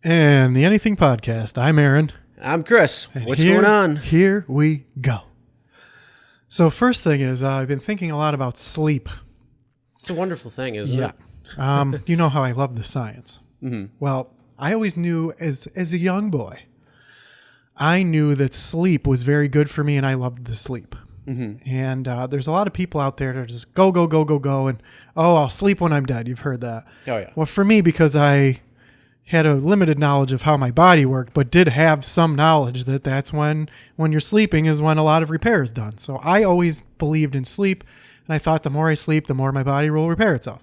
And the Anything Podcast. I'm Aaron. I'm Chris. And What's going on? Here we go. So first thing is I've been thinking a lot about sleep. It's a wonderful thing, isn't it? You know how I love the science. Mm-hmm. Well, I always knew as a young boy, I knew that sleep was very good for me and I loved to sleep. Mm-hmm. And there's a lot of people out there that are just go, and, I'll sleep when I'm dead. You've heard that. Oh, yeah. Well, for me, because I had a limited knowledge of how my body worked, but did have some knowledge that that's when you're sleeping is when a lot of repair is done. So I always believed in sleep, and I thought the more I sleep, the more my body will repair itself.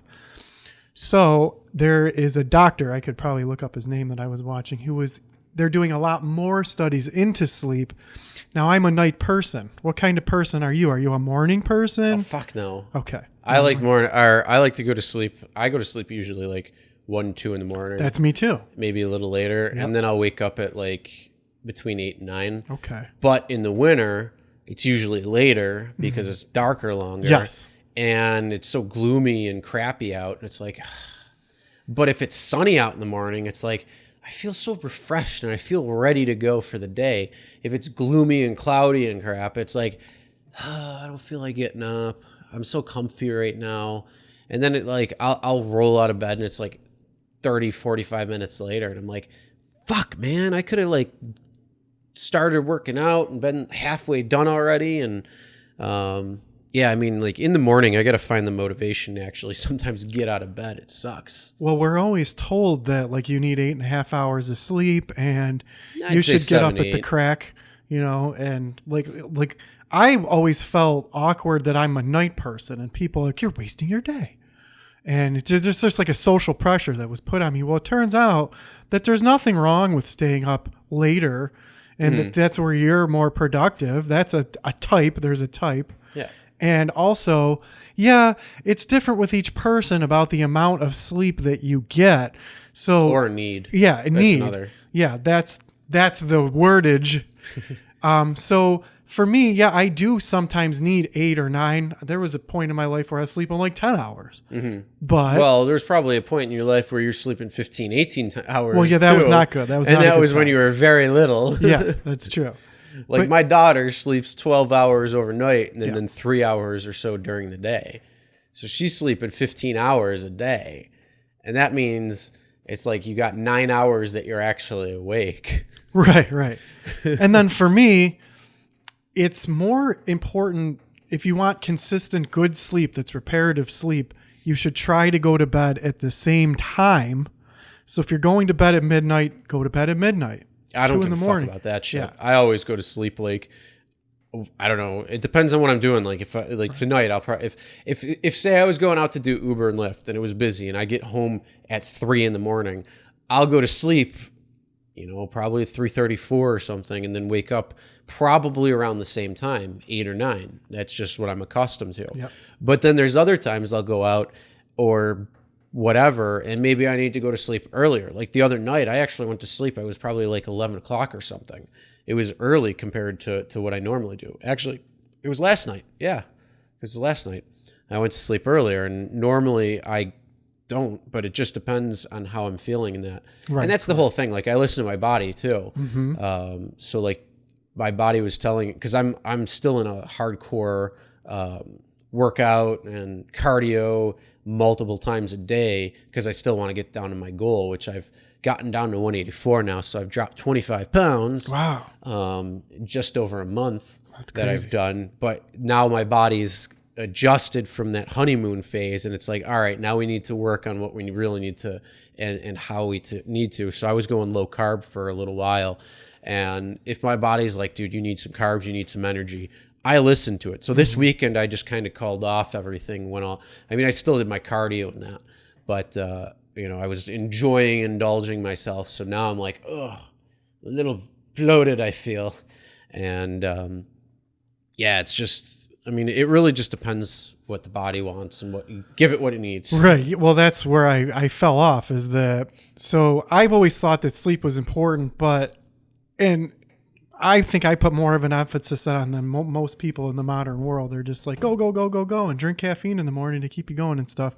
So there is a doctor, I could probably look up his name that I was watching, they're doing a lot more studies into sleep. Now, I'm a night person. What kind of person are you? Are you a morning person? Oh, fuck no. Okay. I like to go to sleep. I go to sleep usually like 1, 2 in the morning. That's me too. Maybe a little later. Yep. And then I'll wake up at like between 8 and 9. Okay. But in the winter, it's usually later because it's darker longer. Yes. And it's so gloomy and crappy out. And it's like, but if it's sunny out in the morning, it's like, I feel so refreshed and I feel ready to go for the day. If it's gloomy and cloudy and crap, it's like, I don't feel like getting up. I'm so comfy right now. And then I'll roll out of bed and it's like 30, 45 minutes later. And I'm like, fuck, man, I could have like started working out and been halfway done already. And yeah, I mean, like in the morning, I got to find the motivation to actually sometimes get out of bed. It sucks. Well, we're always told that like you need 8.5 hours of sleep and I'd you say should get up 7, at the 8. crack, and like I always felt awkward that I'm a night person and people are like, you're wasting your day. And it's just like a social pressure that was put on me. Well, it turns out that there's nothing wrong with staying up later. And if that's where you're more productive, that's a type. There's a type. Yeah. And also, yeah, it's different with each person about the amount of sleep that you get. So Or need. yeah, need. Another. Yeah, that's the wordage. So for me, yeah, I do sometimes need 8 or 9. There was a point in my life where I was sleeping like 10 hours. Mm-hmm. But Well, there's probably a point in your life where you're sleeping 15, 18 hours. well, yeah, that was too. not good. That was and not a that good was when time. you were very little. Yeah, that's true. Like But- my daughter sleeps 12 hours overnight and Yeah. then 3 hours or so during the day. So she's sleeping 15 hours a day. And that means it's like you got 9 hours that you're actually awake. Right. And then for me, it's more important if you want consistent good sleep that's reparative sleep, you should try to go to bed at the same time. So if you're going to bed at midnight, go to bed at midnight. I don't 2 give in the a morning. fuck about that shit. Yeah. I always go to sleep like, I don't know. It depends on what I'm doing. Like if I, like tonight, I'll probably if say I was going out to do Uber and Lyft and it was busy and I get home at 3 in the morning, I'll go to sleep, probably 3:34 or something, and then wake up probably around the same time, 8 or 9. That's just what I'm accustomed to. Yep. But then there's other times I'll go out or whatever, and maybe I need to go to sleep earlier. Like the other night, I actually went to sleep. I was probably like 11 o'clock or something. It was early compared to what I normally do. Actually, it was last night. Yeah, it was last night. I went to sleep earlier, and normally I don't, but it just depends on how I'm feeling in that. Right. And that's the whole thing. Like I listen to my body too. Mm-hmm. So like my body was telling, because I'm still in a hardcore workout and cardio multiple times a day because I still want to get down to my goal, which I've gotten down to 184 now. So I've dropped 25 pounds. Wow. Just over a month That's that crazy. I've done. But now my body's adjusted from that honeymoon phase, and it's like, all right, now we need to work on what we really need to and how we need to. So I was going low carb for a little while. And if my body's like, dude, you need some carbs, you need some energy, I listened to it. So this weekend, I just kind of called off everything. I still did my cardio and that, but I was enjoying indulging myself. So now I'm like, a little bloated, I feel. And yeah, it's just, it really just depends what the body wants and what you give it what it needs. Right. Well, that's where I fell off so I've always thought that sleep was important, and I think I put more of an emphasis on than most people in the modern world. They're just like, go, go, go, go, go, and drink caffeine in the morning to keep you going and stuff.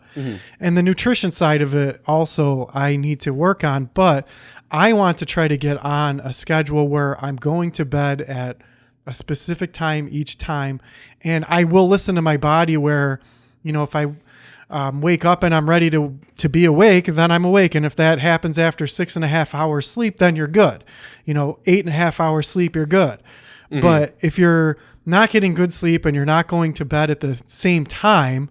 And the nutrition side of it also I need to work on, but I want to try to get on a schedule where I'm going to bed at a specific time each time. And I will listen to my body where, if I wake up and I'm ready to be awake, then I'm awake. And if that happens after 6.5 hours sleep, then you're good. 8.5 hours sleep, you're good. But if you're not getting good sleep and you're not going to bed at the same time,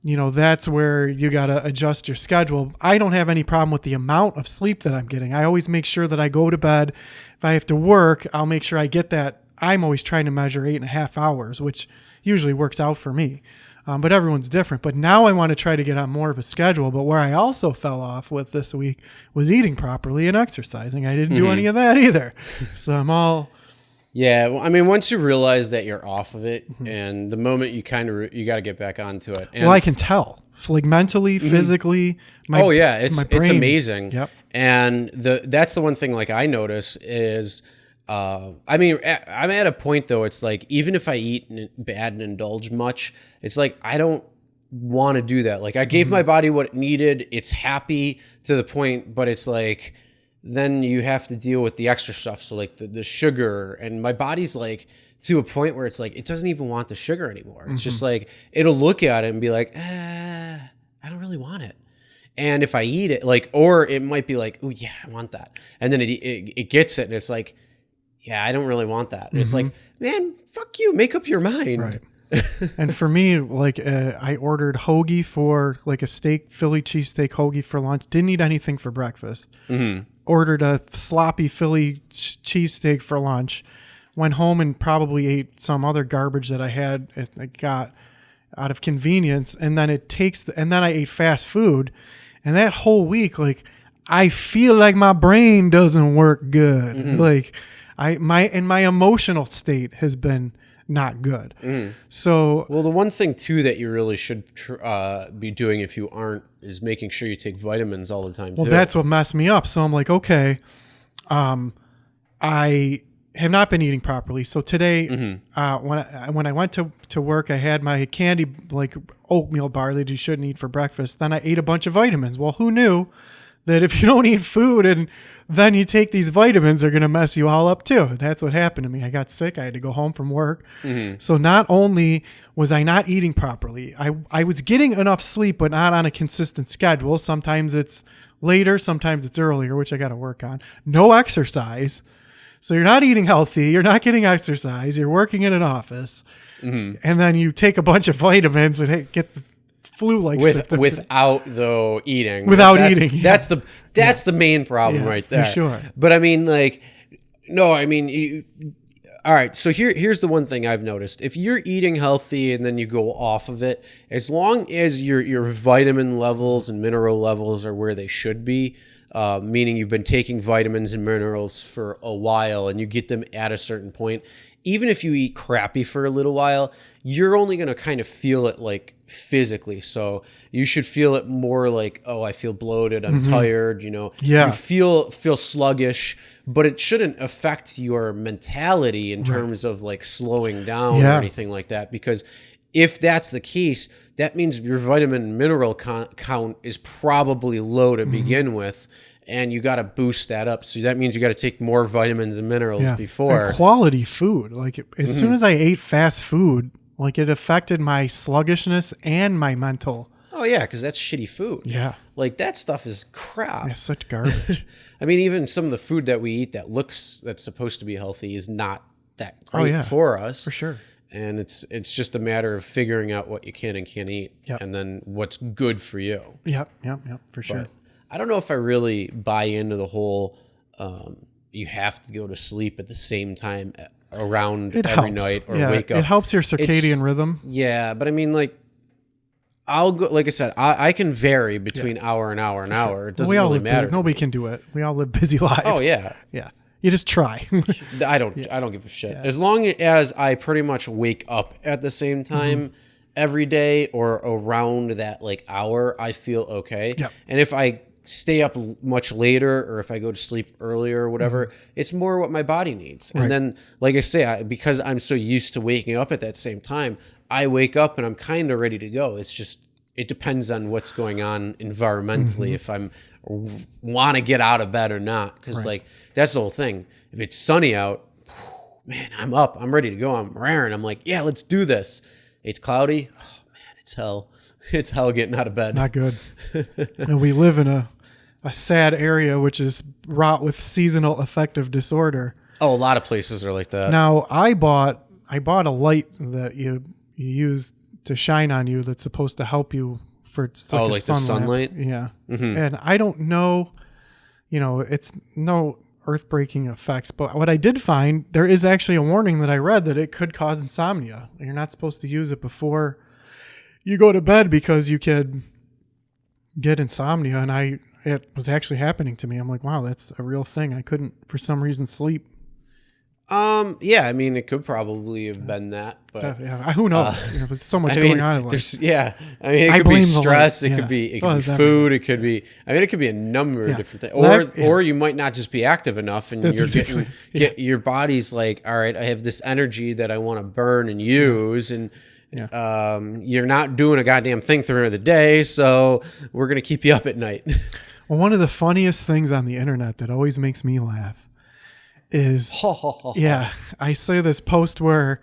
that's where you got to adjust your schedule. I don't have any problem with the amount of sleep that I'm getting. I always make sure that I go to bed. If I have to work, I'll make sure I get that. I'm always trying to measure 8.5 hours, which usually works out for me. But everyone's different. But now I want to try to get on more of a schedule. But where I also fell off with this week was eating properly and exercising. I didn't do any of that either. So I'm all... Yeah, well, I mean, once you realize that you're off of it, and the moment you you got to get back onto it. And, well, I can tell, like mentally, physically. It's brain. amazing. Yep. And that's the one thing like I notice is, I'm at a point though. It's like even if I eat bad and indulge much, it's like I don't want to do that. Like I gave my body what it needed. It's happy to the point, but it's like. Then you have to deal with the extra stuff. So like the sugar, and my body's like to a point where it's like, it doesn't even want the sugar anymore. It's just like, it'll look at it and be like, I don't really want it. And if I eat it, like, or it might be like, oh yeah, I want that. And then it gets it and it's like, yeah, I don't really want that. And it's like, man, fuck you, make up your mind. Right. And for me, like I ordered hoagie for like a Philly cheesesteak hoagie for lunch. Didn't eat anything for breakfast. Ordered a sloppy Philly cheesesteak for lunch. Went home and probably ate some other garbage that I got out of convenience. And then and then I ate fast food. And that whole week, like I feel like my brain doesn't work good. Like my emotional state has been not good. So, well, the one thing too that you really should be doing if you aren't is making sure you take vitamins all the time. Well, that's what messed me up. So I'm like, okay, I have not been eating properly. So today, when I went to work, I had my candy like oatmeal bar that you shouldn't eat for breakfast. Then I ate a bunch of vitamins. Well, who knew that if you don't eat food and then you take these vitamins, they're going to mess you all up too. That's what happened to me. I got sick. I had to go home from work. So not only was I not eating properly, I was getting enough sleep, but not on a consistent schedule. Sometimes it's later, sometimes it's earlier, which I got to work on. No exercise. So you're not eating healthy. You're not getting exercise. You're working in an office. And then you take a bunch of vitamins and get the flu-like without though eating. Without eating. Yeah. That's the main problem right there. For sure. But I mean, like, no, I mean, all right. So here's the one thing I've noticed: if you're eating healthy and then you go off of it, as long as your vitamin levels and mineral levels are where they should be, meaning you've been taking vitamins and minerals for a while and you get them at a certain point, even if you eat crappy for a little while, you're only going to kind of feel it like physically. So you should feel it more like, oh, I feel bloated, I'm tired, you feel sluggish, but it shouldn't affect your mentality in terms of like slowing down or anything like that. Because if that's the case, that means your vitamin and mineral count is probably low to begin with. And you got to boost that up. So that means you got to take more vitamins and minerals before. And quality food. Like as soon as I ate fast food, like it affected my sluggishness and my mental. Oh yeah, because that's shitty food. Yeah. Like that stuff is crap. It's such garbage. I mean, even some of the food that we eat that's supposed to be healthy is not that great for us. For sure. And it's just a matter of figuring out what you can and can't eat, and then what's good for you. Yep, for sure. But I don't know if I really buy into the whole you have to go to sleep at the same time around every night or wake up. It helps your circadian rhythm. Yeah, but I mean, like, I'll go. Like I said, I can vary between hour and hour and hour. It doesn't really matter. Nobody can do it. We all live busy lives. Oh yeah. You just try. I don't give a shit. As long as I pretty much wake up at the same time every day or around that like hour, I feel okay. Yep. And if I stay up much later or if I go to sleep earlier or whatever, it's more what my body needs. Right. And then, like I say, because I'm so used to waking up at that same time, I wake up and I'm kind of ready to go. It's just, it depends on what's going on environmentally, if I'm want to get out of bed or not. Because like, that's the whole thing. If it's sunny out, man, I'm up, I'm ready to go, I'm raring. I'm like, yeah, let's do this. It's cloudy. Oh man, it's hell. It's hell getting out of bed. Not good. And we live in a sad area, which is wrought with seasonal affective disorder. Oh, a lot of places are like that. Now, I bought a light that you use to shine on you that's supposed to help you for it's like, like the sunlight? Yeah. And I don't know, it's no earth-breaking effects, but what I did find, there is actually a warning that I read that it could cause insomnia. You're not supposed to use it before you go to bed because you could get insomnia. And it was actually happening to me. I'm like, wow, that's a real thing. I couldn't for some reason sleep. Yeah, I mean, it could probably have been that, but Yeah, who knows? With so much going on in life. Yeah, I mean, it I could be blame the stress. light. It Yeah. could be Well, food. it's everything. It could be. I mean, it could be a number of Yeah. different things. Well, Or you might not just be active enough, and That's you're exactly- get your body's like, all right, I have this energy that I want to burn and use, and you're not doing a goddamn thing through the day, so we're gonna keep you up at night. Well, one of the funniest things on the internet that always makes me laugh is, yeah, I saw this post where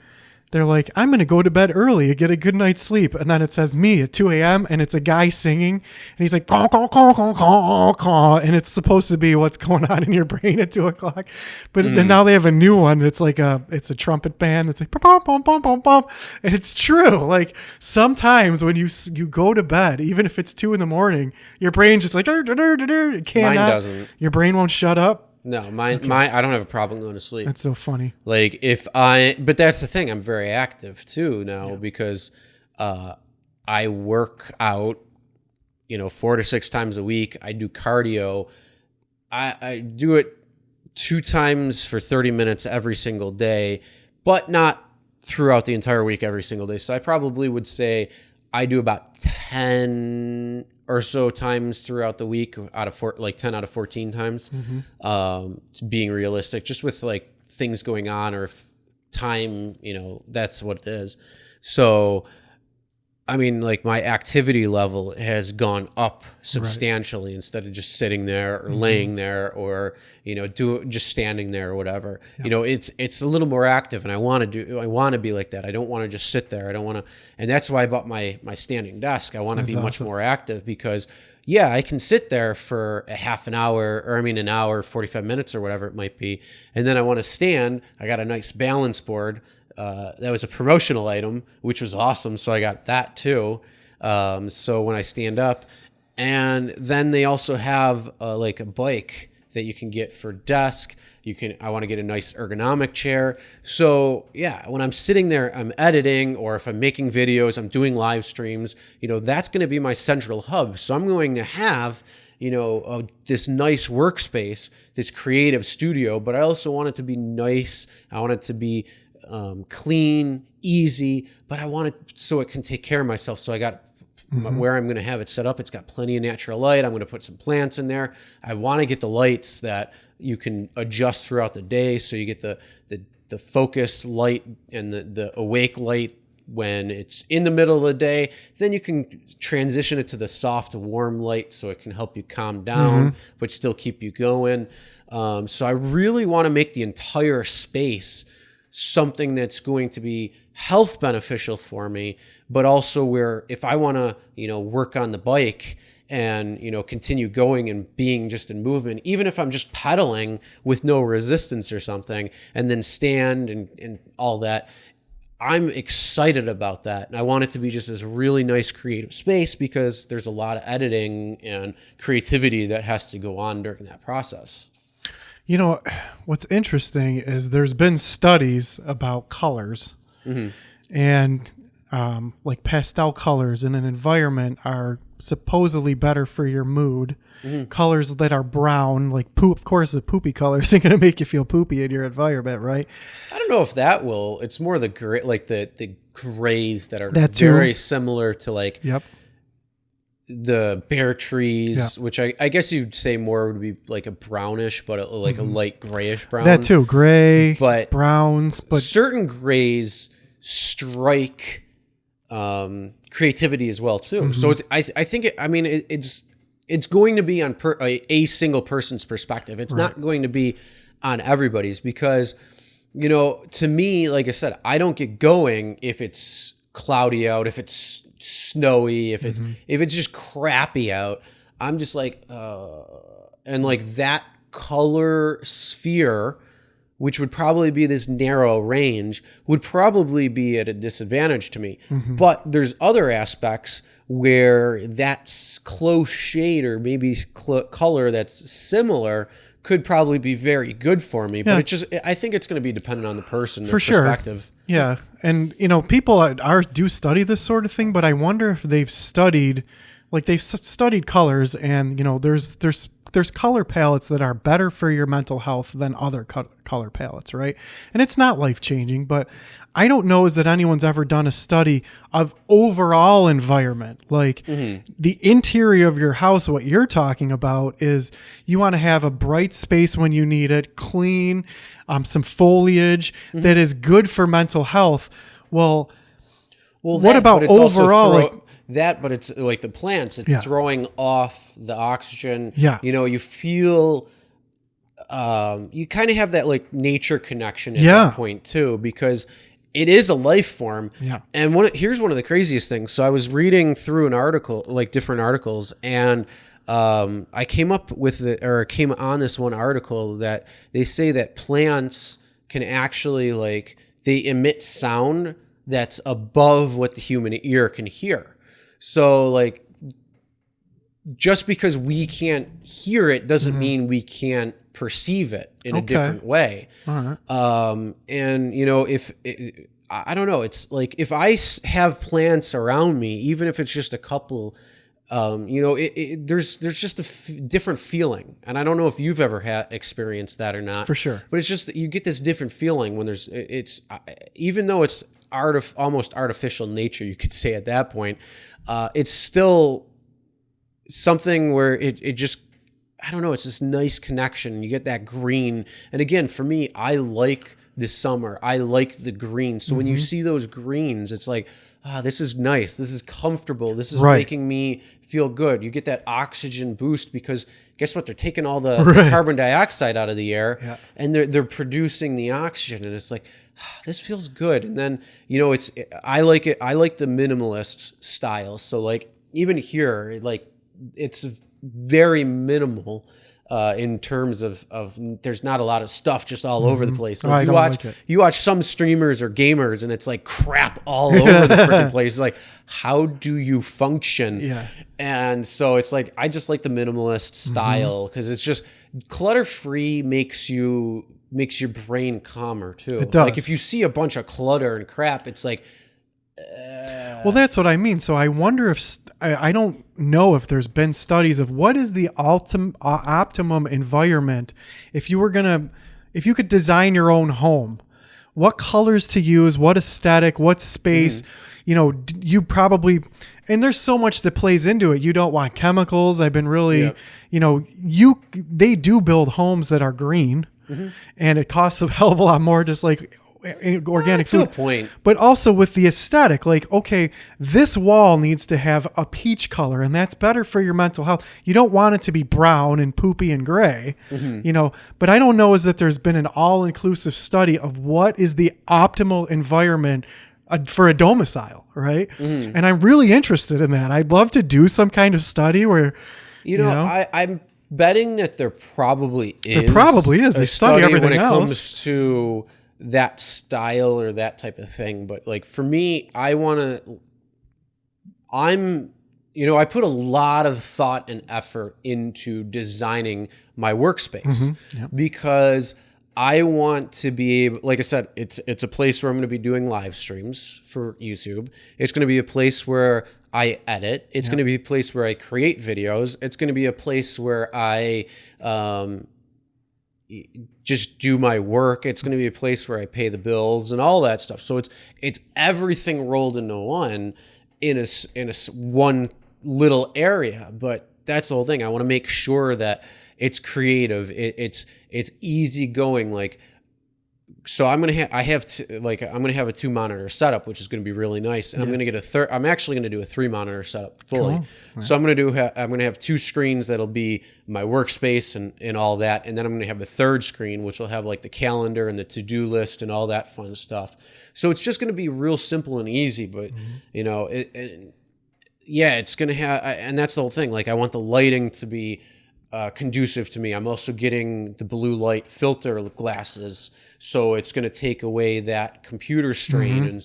they're like, I'm going to go to bed early and get a good night's sleep. And then it says me at 2 a.m. and it's a guy singing and he's like, caw, caw, caw, caw, caw, caw. And it's supposed to be what's going on in your brain at 2 o'clock. But and now they have a new one. It's like it's a trumpet band. It's like, pom, pom, pom, pom, pom. And it's true. Like sometimes when you go to bed, even if it's 2 a.m, your brain's just like, it cannot. Mine doesn't. Your brain won't shut up. No, mine. I don't have a problem going to sleep. That's so funny. Like but that's the thing. I'm very active too now because I work out, 4 to 6 times a week. I do cardio. I do it 2 times for 30 minutes every single day, but not throughout the entire week every single day. So I probably would say I do about 10 or so times throughout the week out of 10 out of 14 times, being realistic, just with like things going on or if time, that's what it is. So, I mean, like my activity level has gone up substantially instead of just sitting there or laying there or, just standing there or whatever. It's a little more active and I want to be like that. I don't want to just sit there. I don't want to, and that's why I bought my standing desk. I want to be much more active because I can sit there for a half an hour or an hour, 45 minutes or whatever it might be. And then I want to stand. I got a nice balance board. That was a promotional item, which was awesome. So I got that too. So when I stand up, and then they also have like a bike that you can get for desk. I want to get a nice ergonomic chair. So when I'm sitting there, I'm editing, or if I'm making videos, I'm doing live streams, that's going to be my central hub. So I'm going to have, this nice workspace, this creative studio, but I also want it to be nice. I want it to be clean, easy, but I want it so it can take care of myself. So I got where I'm going to have it set up. It's got plenty of natural light. I'm going to put some plants in there. I want to get the lights that you can adjust throughout the day. So you get the focus light and the awake light when it's in the middle of the day. Then you can transition it to the soft, warm light so it can help you calm down, but still keep you going. So I really want to make the entire space something that's going to be health beneficial for me, but also where if I want to, work on the bike and, continue going and being just in movement, even if I'm just pedaling with no resistance or something, and then stand and all that, I'm excited about that. And I want it to be just this really nice creative space because there's a lot of editing and creativity that has to go on during that process. What's interesting is there's been studies about colors and like pastel colors in an environment are supposedly better for your mood. Colors that are brown, like poop, of course, the poopy color isn't going to make you feel poopy in your environment, right? I don't know if that will. It's more the gray, like the grays that are That too. very similar to like. Yep. the bare trees, which I guess you'd say more would be like a brownish, but a light grayish brown. That too, gray, but browns, but certain grays strike creativity as well too. So I think it's going to be on a single person's perspective. It's not going to be on everybody's, because to me, like I said, I don't get going if it's cloudy out, if it's snowy, if it's just crappy out. I'm just like and like that color sphere, which would probably be this narrow range, would probably be at a disadvantage to me. But there's other aspects where that's close shade or maybe color that's similar could probably be very good for me. But I think it's going to be dependent on the person, their perspective. Yeah. And, people do study this sort of thing, but I wonder if they've studied colors, and, there's color palettes that are better for your mental health than other color palettes, right? And it's not life-changing, but I don't know is that anyone's ever done a study of overall environment. Like the interior of your house, what you're talking about is you want to have a bright space when you need it, clean, some foliage that is good for mental health. Well, what about overall? But it's like the plants, it's throwing off the oxygen. Yeah. You feel, you kind of have that like nature connection at that point too, because it is a life form. Yeah. And here's one of the craziest things. So I was reading through an article, like different articles, and I came on this one article that they say that plants can actually they emit sound that's above what the human ear can hear. So just because we can't hear it doesn't mean we can't perceive it in a different way. All right. And I don't know, it's like if I have plants around me, even if it's just a couple, there's just a different feeling. And I don't know if you've ever experienced that or not. For sure. But it's just that you get this different feeling when even though it's almost artificial nature, you could say at that point, it's still something where it just, I don't know, it's this nice connection. You get that green. And again, for me, I like the summer. I like the green. So when you see those greens, it's like, this is nice. This is comfortable. This is making me feel good. You get that oxygen boost because guess what? They're taking all the carbon dioxide out of the air and they're producing the oxygen. And it's like, this feels good. And then, I like it. I like the minimalist style. So even here, it's very minimal in terms of there's not a lot of stuff just all over the place. You watch some streamers or gamers and it's like crap all over the freaking place. It's like, how do you function? Yeah. And so it's like, I just like the minimalist style because it's just clutter-free makes your brain calmer too. It does. If you see a bunch of clutter and crap, it's like, well, that's what I mean. So I wonder if I don't know if there's been studies of what is the optimum environment if you could design your own home, what colors to use, what aesthetic, what space, you probably, and there's so much that plays into it. You don't want chemicals. I've been really, they do build homes that are green and it costs a hell of a lot more, just like organic food. To a point. But also with the aesthetic, okay, this wall needs to have a peach color and that's better for your mental health. You don't want it to be brown and poopy and gray, but I don't know is that there's been an all-inclusive study of what is the optimal environment for a domicile, right? And I'm really interested in that. I'd love to do some kind of study where, I'm betting that there probably is. There probably is. They study everything when it else. Comes to that style or that type of thing. But for me, I put a lot of thought and effort into designing my workspace because I want to be able, like I said, it's a place where I'm going to be doing live streams for YouTube. It's going to be a place where I edit. It's going to be a place where I create videos. It's going to be a place where I just do my work. It's going to be a place where I pay the bills and all that stuff. So it's everything rolled into one in a one little area, but that's the whole thing. I want to make sure that it's creative. It's easygoing. Like, so I'm gonna have I'm gonna have a 2-monitor setup, which is gonna be really nice, and I'm gonna get a third. I'm actually gonna do a 3-monitor setup fully. Cool. Right. So I'm gonna have 2 screens that'll be my workspace and all that, and then I'm gonna have a third screen which will have like the calendar and the to-do list and all that fun stuff. So it's just gonna be real simple and easy, but it's gonna have, and that's the whole thing. Like, I want the lighting to be conducive to me. I'm also getting the blue light filter glasses, so it's going to take away that computer strain and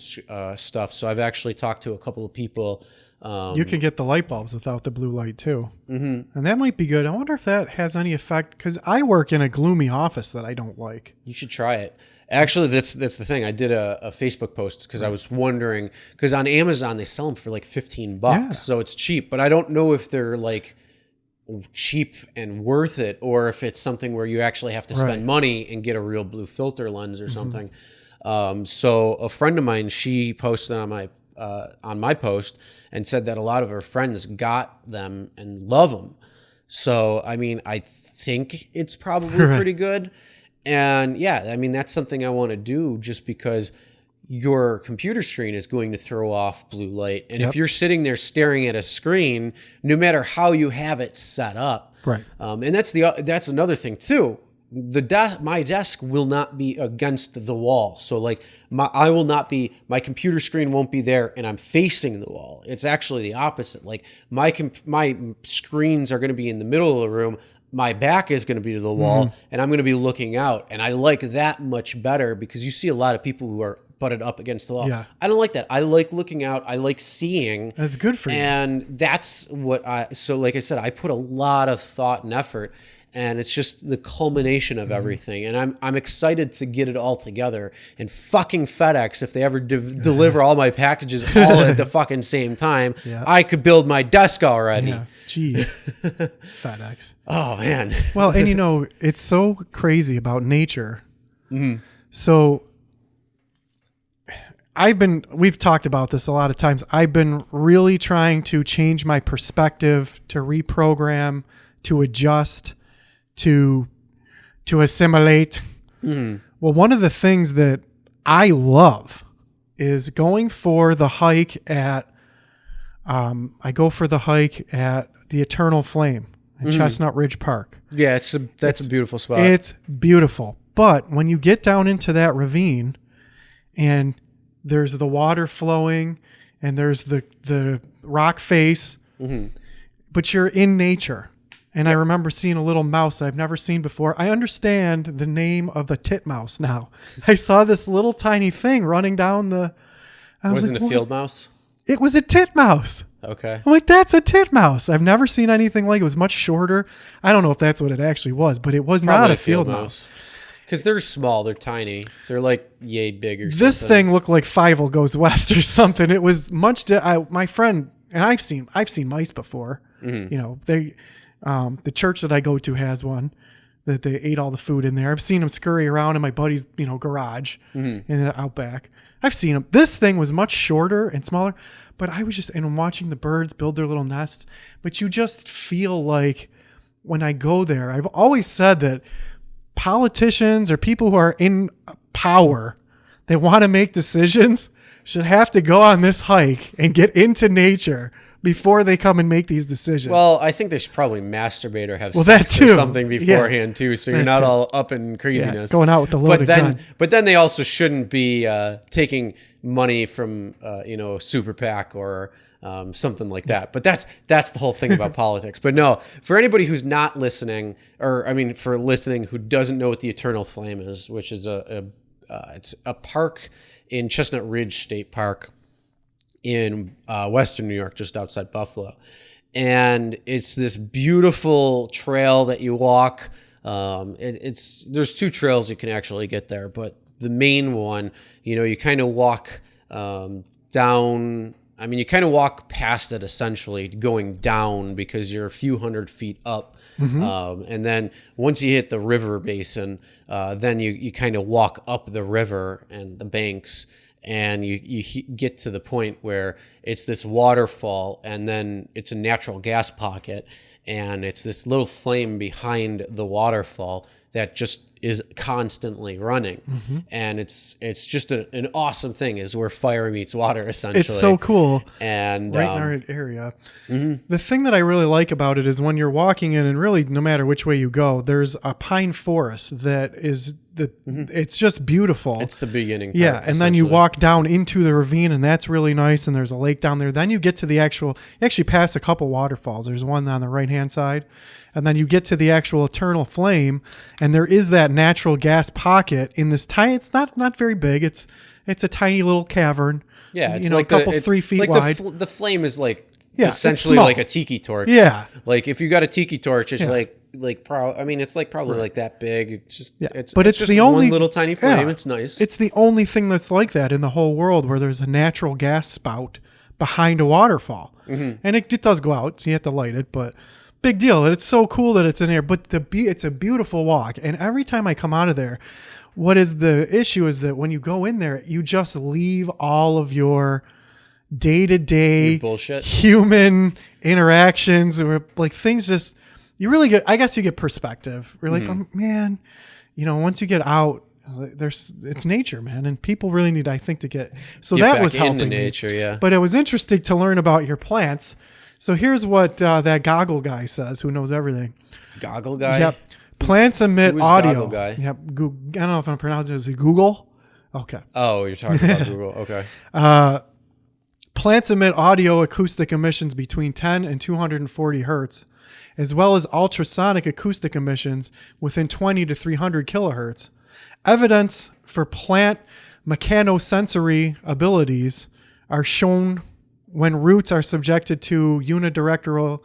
stuff. So I've actually talked to a couple of people. You can get the light bulbs without the blue light too, and that might be good. I wonder if that has any effect, because I work in a gloomy office that I don't like. You should try it. Actually, that's the thing. I did a Facebook post because I was wondering, because on Amazon they sell them for like $15, so it's cheap. But I don't know if they're like cheap and worth it, or if it's something where you actually have to spend money and get a real blue filter lens or something. So a friend of mine, she posted on my post and said that a lot of her friends got them and love them. So I mean, I think it's probably pretty good. And yeah, I mean, that's something I want to do, just because your computer screen is going to throw off blue light. And if you're sitting there staring at a screen, no matter how you have it set up, and that's another thing too. My desk will not be against the wall. So like my computer screen won't be there and I'm facing the wall. It's actually the opposite. Like my screens are going to be in the middle of the room. My back is going to be to the wall and I'm going to be looking out. And I like that much better, because you see a lot of people who are butted up against the wall. Yeah. I don't like that. I like looking out. I like seeing. That's good for you. And that's what so like I said, I put a lot of thought and effort, and it's just the culmination of everything. And I'm excited to get it all together. And fucking FedEx, if they ever deliver all my packages all at the fucking same time, I could build my desk already. Yeah. Jeez. FedEx. Oh man. Well, and it's so crazy about nature. So we've talked about this a lot of times. I've been really trying to change my perspective, to reprogram, to adjust, to assimilate. Well, one of the things that I love is going for the hike at, I go for the hike at the Eternal Flame in Chestnut Ridge Park. Yeah, that's a beautiful spot. It's beautiful. But when you get down into that ravine and there's the water flowing and there's the rock face, but you're in nature. And I remember seeing a little mouse I've never seen before. I understand the name of a titmouse now. I saw this little tiny thing running down the... Wasn't it a field mouse? It was a titmouse. Okay. I'm like, that's a titmouse. I've never seen anything like it. It was much shorter. I don't know if that's what it actually was, but it was Probably not a field mouse. Because they're small. They're tiny. They're like yay big or something. This thing looked like Fievel Goes West or something. It was much... my friend... And I've seen mice before. They... the church that I go to has one that they ate all the food in there. I've seen them scurry around in my buddy's, garage in the outback. I've seen them. This thing was much shorter and smaller, but I was and watching the birds build their little nests. But you just feel like when I go there, I've always said that politicians or people who are in power, they want to make decisions, should have to go on this hike and get into nature before they come and make these decisions. Well, I think they should probably masturbate or have sex that too. or something beforehand too, so you're not all up in craziness. Going out with the loaded gun. But then they also shouldn't be taking money from super PAC or something like that. But that's the whole thing about politics. But no, for anybody who's not listening, for listening who doesn't know what the Eternal Flame is, which is it's a park in Chestnut Ridge State Park in Western New York, just outside Buffalo. And it's this beautiful trail that you walk. There's 2 trails you can actually get there, but the main one, you kind of walk down. I mean, you kind of walk past it essentially, going down, because you're a few hundred feet up. And then once you hit the river basin, then you kind of walk up the river and the banks. and get to the point where it's this waterfall, and then it's a natural gas pocket, and it's this little flame behind the waterfall that just is constantly running. And it's just an awesome thing, is where fire meets water, essentially. It's so cool. And Right in our area. The thing that I really like about it is when you're walking in, and really no matter which way you go, there's a pine forest that is it's just beautiful. it's the beginning part, Yeah, and then you essentially. walk down into the ravine, and that's really nice, and there's a lake down there. Then you get to you actually pass a couple waterfalls. There's one on the right-hand side, and then you get to the actual eternal flame, and there is that natural gas pocket in this tiny, it's not very big. It's a tiny little cavern. Yeah, it's you know, like a couple it's 3 feet like wide. The flame is like Yeah, it's essentially small. like a tiki torch. Yeah. Like if you got a tiki torch, it's Yeah. I mean, it's like probably like that big. It's just Yeah, it's but it's just the one only little tiny flame. yeah. It's nice. It's the only thing that's like that in the whole world, where there's a natural gas spout behind a waterfall, and it does go out, so you have to light it. But big deal. It's so cool that it's in there. But it's a beautiful walk, and every time I come out of there, what is the issue is that when you go in there, you just leave all of your day-to-day bullshit. human interactions, or like things just you really get. I guess you get perspective. You're like, oh, man, once you get out, it's nature, man, and people really need, I think, to get. So Get that back was into helping me. nature, yeah. But it was interesting to learn about your plants. So here's what that goggle guy says, who knows everything. Goggle guy. Yep. Plants emit Who is audio. Goggle guy? Yep. I don't know if I'm pronouncing it. Is it Google? Okay. Oh, you're talking about Google. Okay. Plants emit audio acoustic emissions between 10 and 240 hertz, as well as ultrasonic acoustic emissions within 20 to 300 kilohertz. Evidence for plant mechanosensory abilities are shown when roots are subjected to unidirectional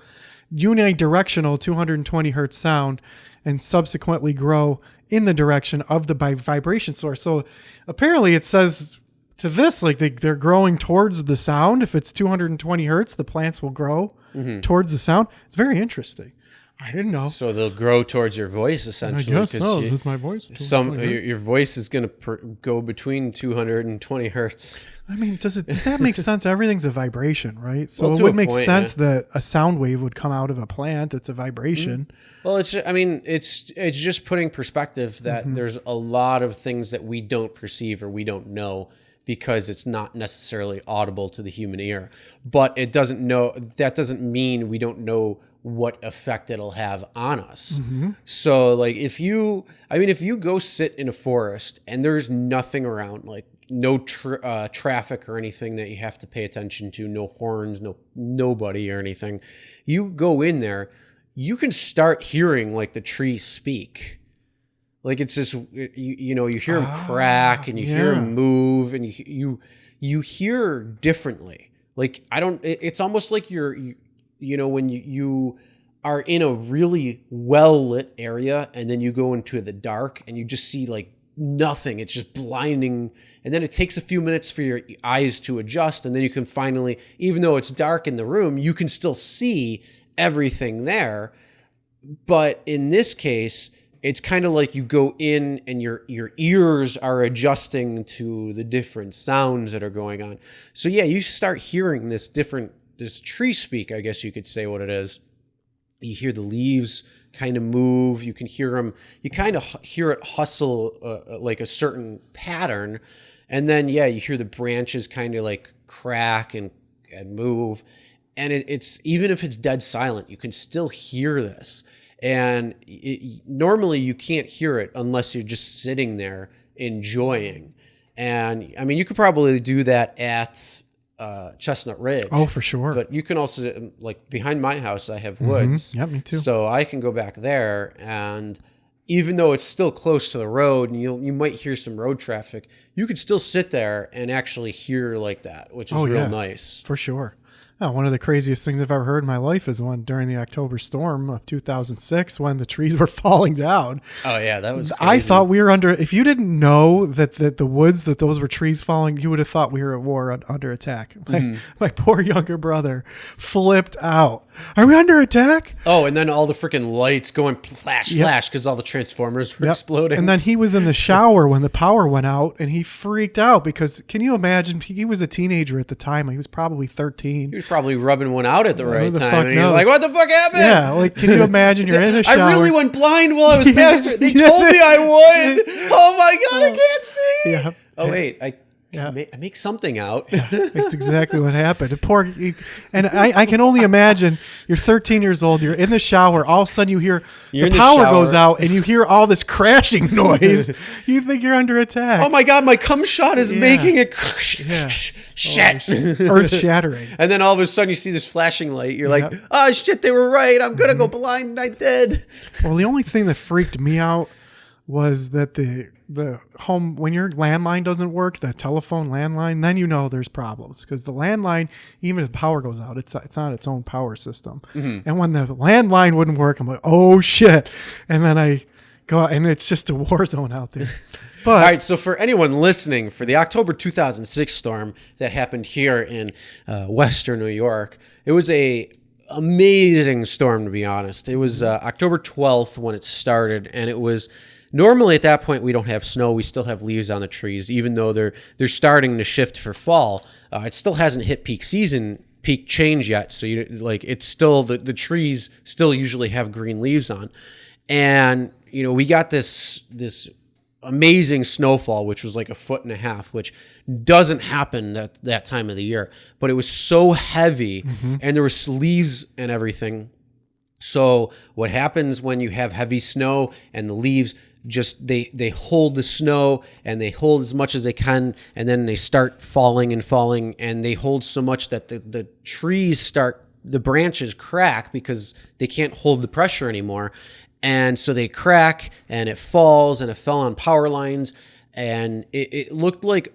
220 hertz sound and subsequently grow in the direction of the vibration source. So apparently it says to this, like they're growing towards the sound. If it's 220 hertz, the plants will grow towards the sound. It's very interesting. I didn't know. So they'll grow towards your voice, I essentially. guess 'cause so. you- Is this my voice? your voice is going to go between 220 hertz. I mean, does that make sense? Everything's a vibration, right? So Well, it to would a make point, sense that a sound wave would come out of a plant. It's a vibration. Well, it's just putting perspective that there's a lot of things that we don't perceive or we don't know because it's not necessarily audible to the human ear. But that doesn't mean we don't know what effect it'll have on us. So like if you go sit in a forest and there's nothing around, like no traffic or anything that you have to pay attention to, no horns, nobody or anything, you go in there, you can start hearing like the trees speak. Like it's this, you hear them crack and you hear them move, and you hear differently. Like it's almost like when you are in a really well lit area and then you go into the dark and you just see like nothing. It's just blinding. And then it takes a few minutes for your eyes to adjust. And then you can finally, even though it's dark in the room, you can still see everything there. But in this case, it's kind of like you go in and your ears are adjusting to the different sounds that are going on. So yeah, you start hearing this tree speak, I guess you could say what it is. You hear the leaves kind of move. You can hear them. You kind of hear it hustle like a certain pattern. And then, yeah, you hear the branches kind of like crack and move. And it's even if it's dead silent, you can still hear this. And normally you can't hear it unless you're just sitting there enjoying. And I mean, you could probably do that at Chestnut Ridge. Oh, for sure. But you can also, like behind my house, I have woods. Yep, me too. So I can go back there, and even though it's still close to the road and you might hear some road traffic, you could still sit there and actually hear like that, which is real nice. For sure. Oh, one of the craziest things I've ever heard in my life is when during the October storm of 2006 when the trees were falling down. Oh yeah, that was. I Crazy. thought we were under. If you didn't know that the woods that those were trees falling, you would have thought we were at war under attack. My poor younger brother flipped out. Are we under attack? Oh, and then all the freaking lights going flash, flash, because all the transformers were exploding. And then he was in the shower when the power went out, and he freaked out because can you imagine? He was a teenager at the time. He was probably 13. He was probably rubbing one out at the right the time, fuck and he was knows? like, "What the fuck happened?" Yeah, like can you imagine? You're in the shower. I really went blind while I was master. They told me I would. Oh my god, I can't see. Yeah. Oh wait, I make something out. That's exactly what happened. And I can only imagine you're 13 years old, you're in the shower, all of a sudden you hear the power goes out and you hear all this crashing noise. You think you're under attack. Oh my god, my cum shot is making it Yeah. shit. Earth shattering. And then all of a sudden you see this flashing light. You're like, oh shit, they were right. I'm gonna go blind and I did. Well, the only thing that freaked me out was that the home, when your landline doesn't work, the telephone landline, then you know there's problems because the landline, even if the power goes out, it's on its own power system. And when the landline wouldn't work, I'm like, oh shit. And then I go out and it's just a war zone out there. But all right, so for anyone listening, for the October 2006 storm that happened here in Western New York, it was a amazing storm, to be honest. It was October 12th when it started, and it was normally at that point we don't have snow. We still have leaves on the trees, even though they're starting to shift for fall. It still hasn't hit peak change yet. So it's still the trees still usually have green leaves on, and we got this amazing snowfall, which was like 1.5 feet, which doesn't happen that time of the year. But it was so heavy, and there was leaves and everything. So what happens when you have heavy snow and the leaves just they hold the snow and they hold as much as they can, and then they start falling and they hold so much that the trees the branches crack because they can't hold the pressure anymore. And so they crack and it falls, and it fell on power lines, and it looked like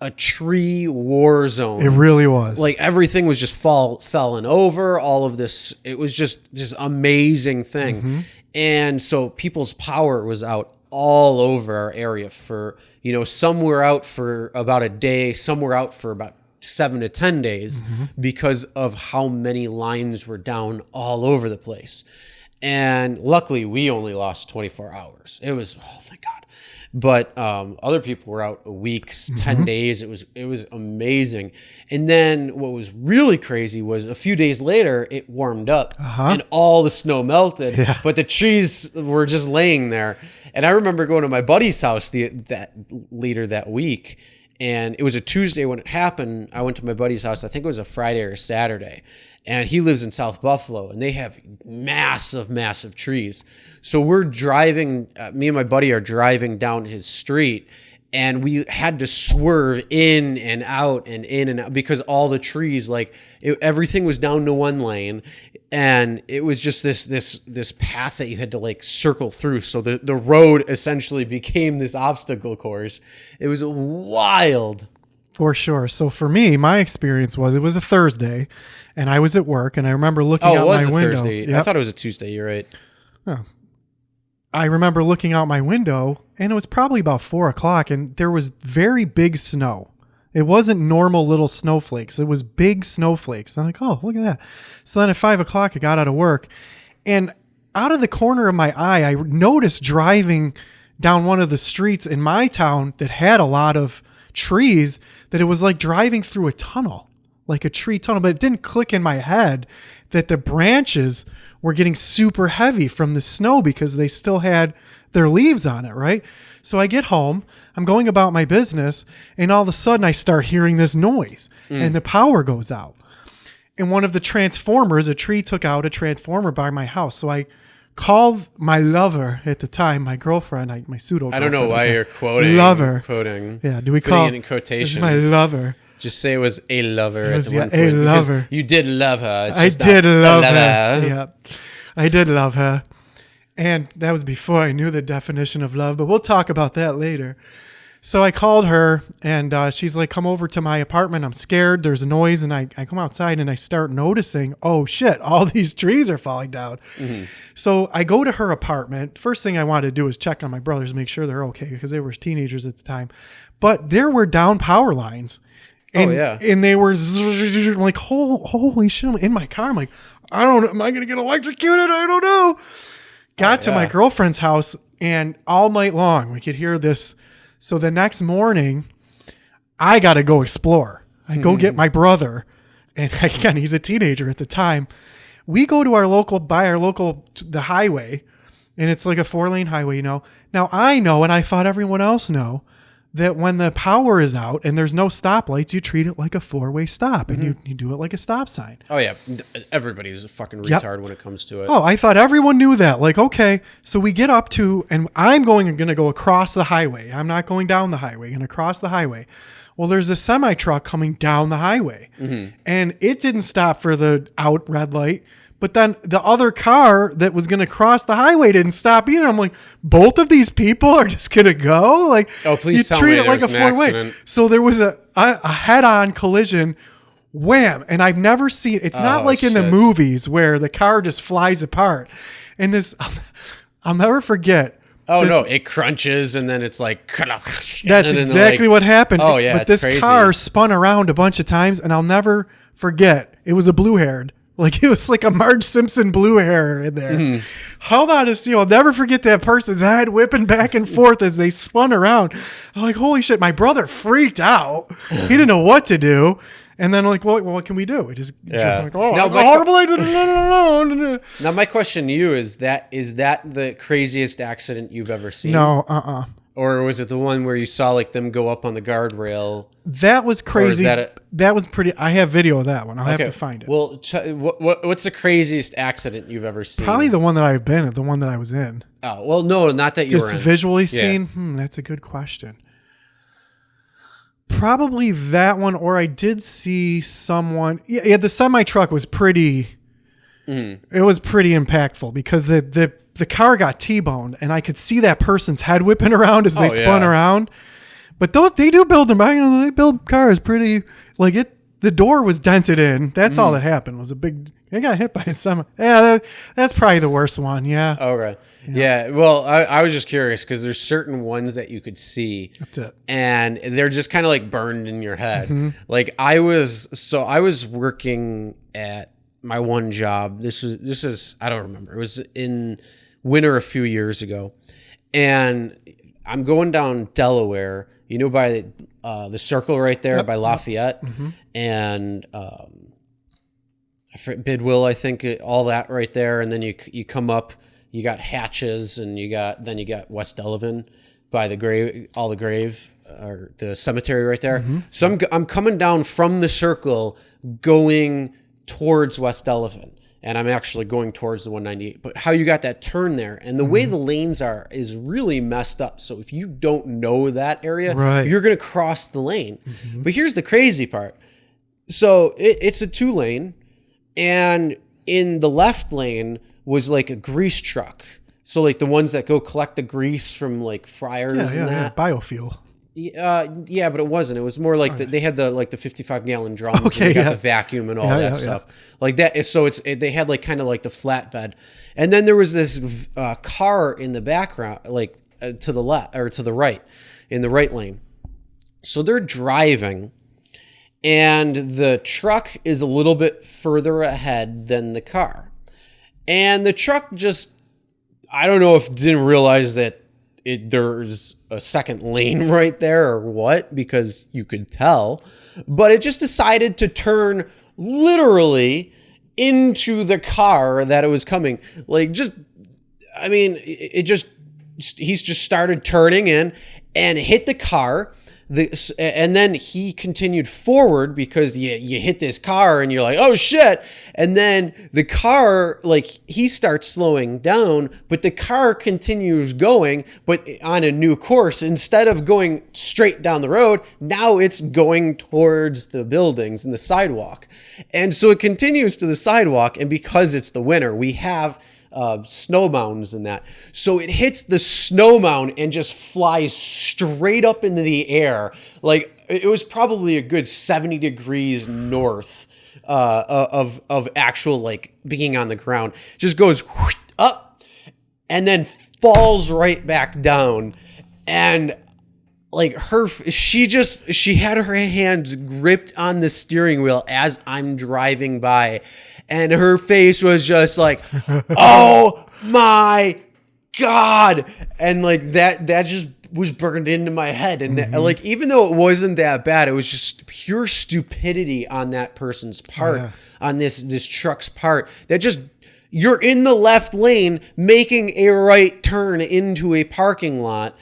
a tree war zone. it really was. Like everything was just falling over, all of this. It was just this amazing thing. And so people's power was out all over our area for, some were out for about a day, some were out for about 7 to 10 days because of how many lines were down all over the place. And luckily we only lost 24 hours. It was, oh, thank God. But other people were out a week, 10 days. It was amazing. And then what was really crazy was a few days later, it warmed up and all the snow melted, but the trees were just laying there. And I remember going to my buddy's house later that week, and it was a Tuesday when it happened. I went to my buddy's house. I think it was a Friday or a Saturday. And he lives in South Buffalo, and they have massive, massive trees. So we're driving, me and my buddy are driving down his street, and we had to swerve in and out because all the trees, everything was down to one lane, and it was just this path that you had to circle through. So the road essentially became this obstacle course. It was wild. For sure. So for me, my experience was it was a Thursday, and I was at work, and I remember looking out my window. Thursday. Yep. I thought it was a Tuesday. You're right. Oh. I remember looking out my window, and it was probably about 4:00, and there was very big snow. It wasn't normal little snowflakes. It was big snowflakes. I'm like, oh, look at that. So then at 5:00, I got out of work, and out of the corner of my eye, I noticed driving down one of the streets in my town that had a lot of trees, that it was like driving through a tunnel, like a tree tunnel. But it didn't click in my head that the branches were getting super heavy from the snow because they still had their leaves on it, right? So I get home, I'm going about my business, and all of a sudden I start hearing this noise and the power goes out. And one of the transformers, a tree took out a transformer by my house. So I called my lover at the time, my girlfriend, my pseudo girlfriend. I don't know why you're quoting. Lover. Quoting. Yeah, do we call it in quotations? This is my lover. Just say it was a lover. It was, at the yeah, one point, a lover. You did love her. It's I just did not love a her. lover. Yeah, I did love her. And that was before I knew the definition of love, but we'll talk about that later. So I called her, and she's like, come over to my apartment. I'm scared. There's a noise. And I come outside, and I start noticing, oh, shit, all these trees are falling down. So I go to her apartment. First thing I wanted to do is check on my brothers, make sure they're okay, because they were teenagers at the time. But there were down power lines. And, and they were I'm like, holy shit, I'm in my car. I'm like, I don't know. Am I going to get electrocuted? I don't know. Got to my girlfriend's house, and all night long we could hear this. So the next morning, I got to go explore. I go get my brother. And again, he's a teenager at the time. We go to the highway, and it's like a 4-lane highway, Now I know, and I thought everyone else know, that when the power is out and there's no stoplights, you treat it like a 4-way stop, and you do it like a stop sign. Oh, yeah. Everybody's a fucking retard when it comes to it. Oh, I thought everyone knew that. Like, okay, so we get up to, and I'm going to go across the highway. I'm not going down the highway. I'm going to cross the highway. Well, there's a semi truck coming down the highway, and it didn't stop for the out red light. But then the other car that was going to cross the highway didn't stop either. I'm like, both of these people are just going to go? Like, oh, please you tell treat me it like a 4-way. So there was a head-on collision, wham. And I've never seen, it's not like in the movies where the car just flies apart. And this, I'll never forget. Oh, no, it crunches, and then it's like... That's exactly what happened. Oh, yeah, but this crazy. car spun around a bunch of times, and I'll never forget. It was a blue-haired. Like, it was like a Marge Simpson blue hair in there. How about a steal? I'll never forget that person's head whipping back and forth as they spun around. I'm like, holy shit. My brother freaked out. He didn't know what to do. And then like, well, what can we do? We just like, oh, now, horrible idea. Now, my question to you is that the craziest accident you've ever seen? No, Or was it the one where you saw like them go up on the guardrail? That was crazy. That was pretty. I have video of that one. I'll have to find it. Well, what's the craziest accident you've ever seen? Probably the one that I've been at, the one that I was in. Oh, well, no, not that you were in. Just visually seen? That's a good question. Probably that one, or I did see someone. Yeah, the semi truck was pretty. It was pretty impactful because the car got T-boned, and I could see that person's head whipping around as they spun around. But they do build them. They build cars pretty like it. The door was dented in. That's all that happened. Was a big. They got hit by a semi. Yeah, that's probably the worst one. Yeah. Okay. Yeah. Well, I was just curious because there's certain ones that you could see. That's it. And they're just kind of like burned in your head. Like I was working at my one job. This is I don't remember. It was in winter a few years ago, and I'm going down Delaware, by the circle right there by Lafayette, and Bidwell, I think, all that right there, and then you come up, you got Hatches, and you got West Delavan by the grave, or the cemetery right there. So I'm coming down from the circle, going towards West Delavan. And I'm actually going towards the 198. But how you got that turn there and the way the lanes are is really messed up. So if you don't know that area, you're going to cross the lane. But here's the crazy part. So it's a 2-lane, and in the left lane was like a grease truck. So like the ones that go collect the grease from like fryers and that. Biofuel. Yeah, but it wasn't. It was more like they had the 55-gallon drums. Okay, and they got the vacuum and all that stuff like that. So they had like kind of like the flatbed, and then there was this car in the background, like to the left or to the right, in the right lane. So they're driving, and the truck is a little bit further ahead than the car, and the truck just, I don't know if it didn't realize that there's a second lane right there or what, because you could tell, but it just decided to turn literally into the car that it was coming. Like he's just started turning in and hit the car. And then he continued forward because you hit this car and you're like, oh shit. And then the car, like, he starts slowing down, but the car continues going, but on a new course. Instead of going straight down the road, now it's going towards the buildings and the sidewalk. And so it continues to the sidewalk. And because it's the winter, we have snow mounds and that. So it hits the snow mound and just flies straight up into the air. Like it was probably a good 70 degrees north of actual like being on the ground. Just goes up and then falls right back down. And like she had her hands gripped on the steering wheel as I'm driving by, and her face was just like, oh my God. And like that just was burned into my head. And that, like, even though it wasn't that bad, it was just pure stupidity on that person's part, on this truck's part, that just, you're in the left lane making a right turn into a parking lot,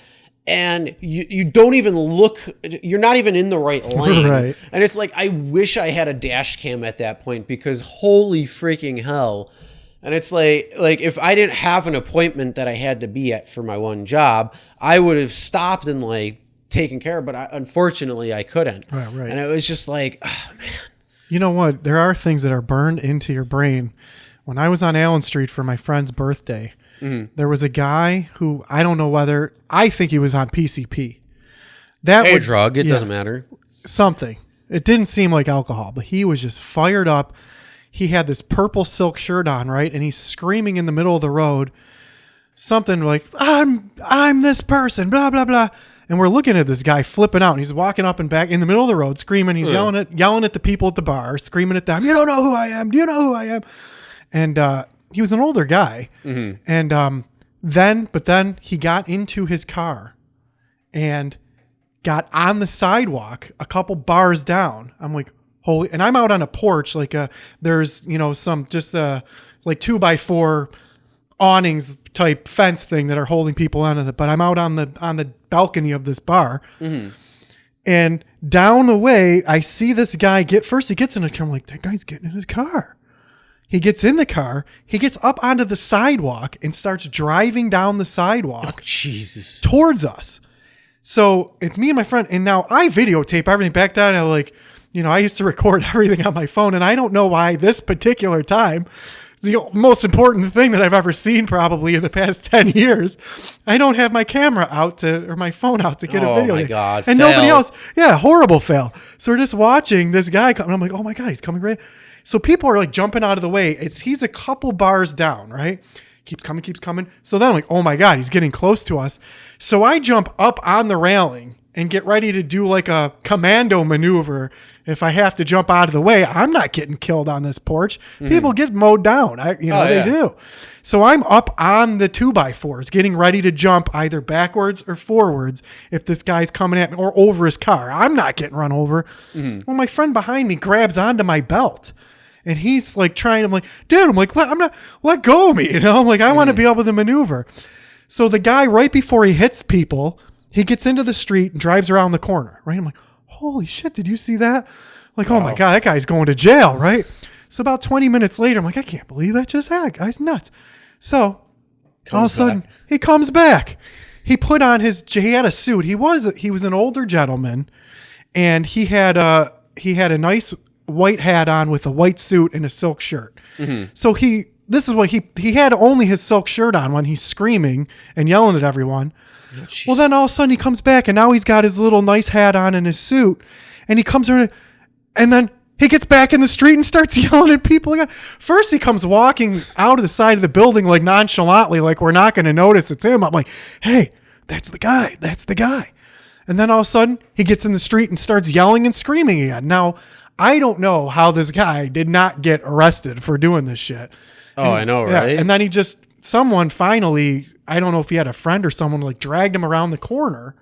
and you don't even look, you're not even in the right lane. Right. And it's like, I wish I had a dash cam at that point, because holy freaking hell. And it's like if I didn't have an appointment that I had to be at for my one job, I would have stopped and like taken care of, but unfortunately I couldn't. Right. And it was just like, oh man. You know what? There are things that are burned into your brain. When I was on Allen Street for my friend's birthday, there was a guy who, I don't know whether, I think he was on PCP. A drug, it doesn't matter. Something. It didn't seem like alcohol, but he was just fired up. He had this purple silk shirt on, right? And he's screaming in the middle of the road, something like, I'm this person, blah, blah, blah. And we're looking at this guy flipping out. And he's walking up and back in the middle of the road, screaming. He's yelling at the people at the bar, screaming at them, you don't know who I am. Do you know who I am? And he was an older guy. And then he got into his car and got on the sidewalk a couple bars down. I'm like, holy, and I'm out on a porch, like there's, some just like 2x4 awnings type fence thing that are holding people onto it. But I'm out on the balcony of this bar. And down the way, I see this guy he gets in the car. I'm like, that guy's getting in his car. He gets in the car, he gets up onto the sidewalk and starts driving down the sidewalk Jesus. towards us. So it's me and my friend, and now I videotape everything back then. I used to record everything on my phone, and I don't know why this particular time, the most important thing that I've ever seen probably in the past 10 years, I don't have my camera out or my phone out to get a video. Oh my God. And fail. nobody else. Yeah, horrible fail. So we're just watching this guy come, and I'm like, oh my God, he's coming right. So people are like jumping out of the way. He's a couple bars down, right? Keeps coming. So then I'm like, oh my God, he's getting close to us. So I jump up on the railing and get ready to do like a commando maneuver. If I have to jump out of the way, I'm not getting killed on this porch. People get mowed down. They do. So I'm up on the 2x4s getting ready to jump either backwards or forwards if this guy's coming at me, or over his car. I'm not getting run over. Well, my friend behind me grabs onto my belt. And he's like trying, I'm like, dude, let go of me. I'm like, I want to be able to maneuver. So the guy, right before he hits people, he gets into the street and drives around the corner, right? I'm like, holy shit, did you see that? Like, oh my God, that guy's going to jail, right? So about 20 minutes later, I'm like, I can't believe that just happened. Guy's nuts. So all of a sudden, he comes back. He put on he had a suit. He was an older gentleman, and he had a nice white hat on with a white suit and a silk shirt. So he had only his silk shirt on when he's screaming and yelling at everyone. Oh, well, then all of a sudden he comes back, and now he's got his little nice hat on and his suit, and he comes around, and then he gets back in the street and starts yelling at people again. First, he comes walking out of the side of the building like nonchalantly, like we're not going to notice it's him. I'm like, hey, that's the guy. And then all of a sudden he gets in the street and starts yelling and screaming again. Now, I don't know how this guy did not get arrested for doing this shit. I know, right? Yeah, and then someone finally, I don't know if he had a friend or someone, like dragged him around the corner.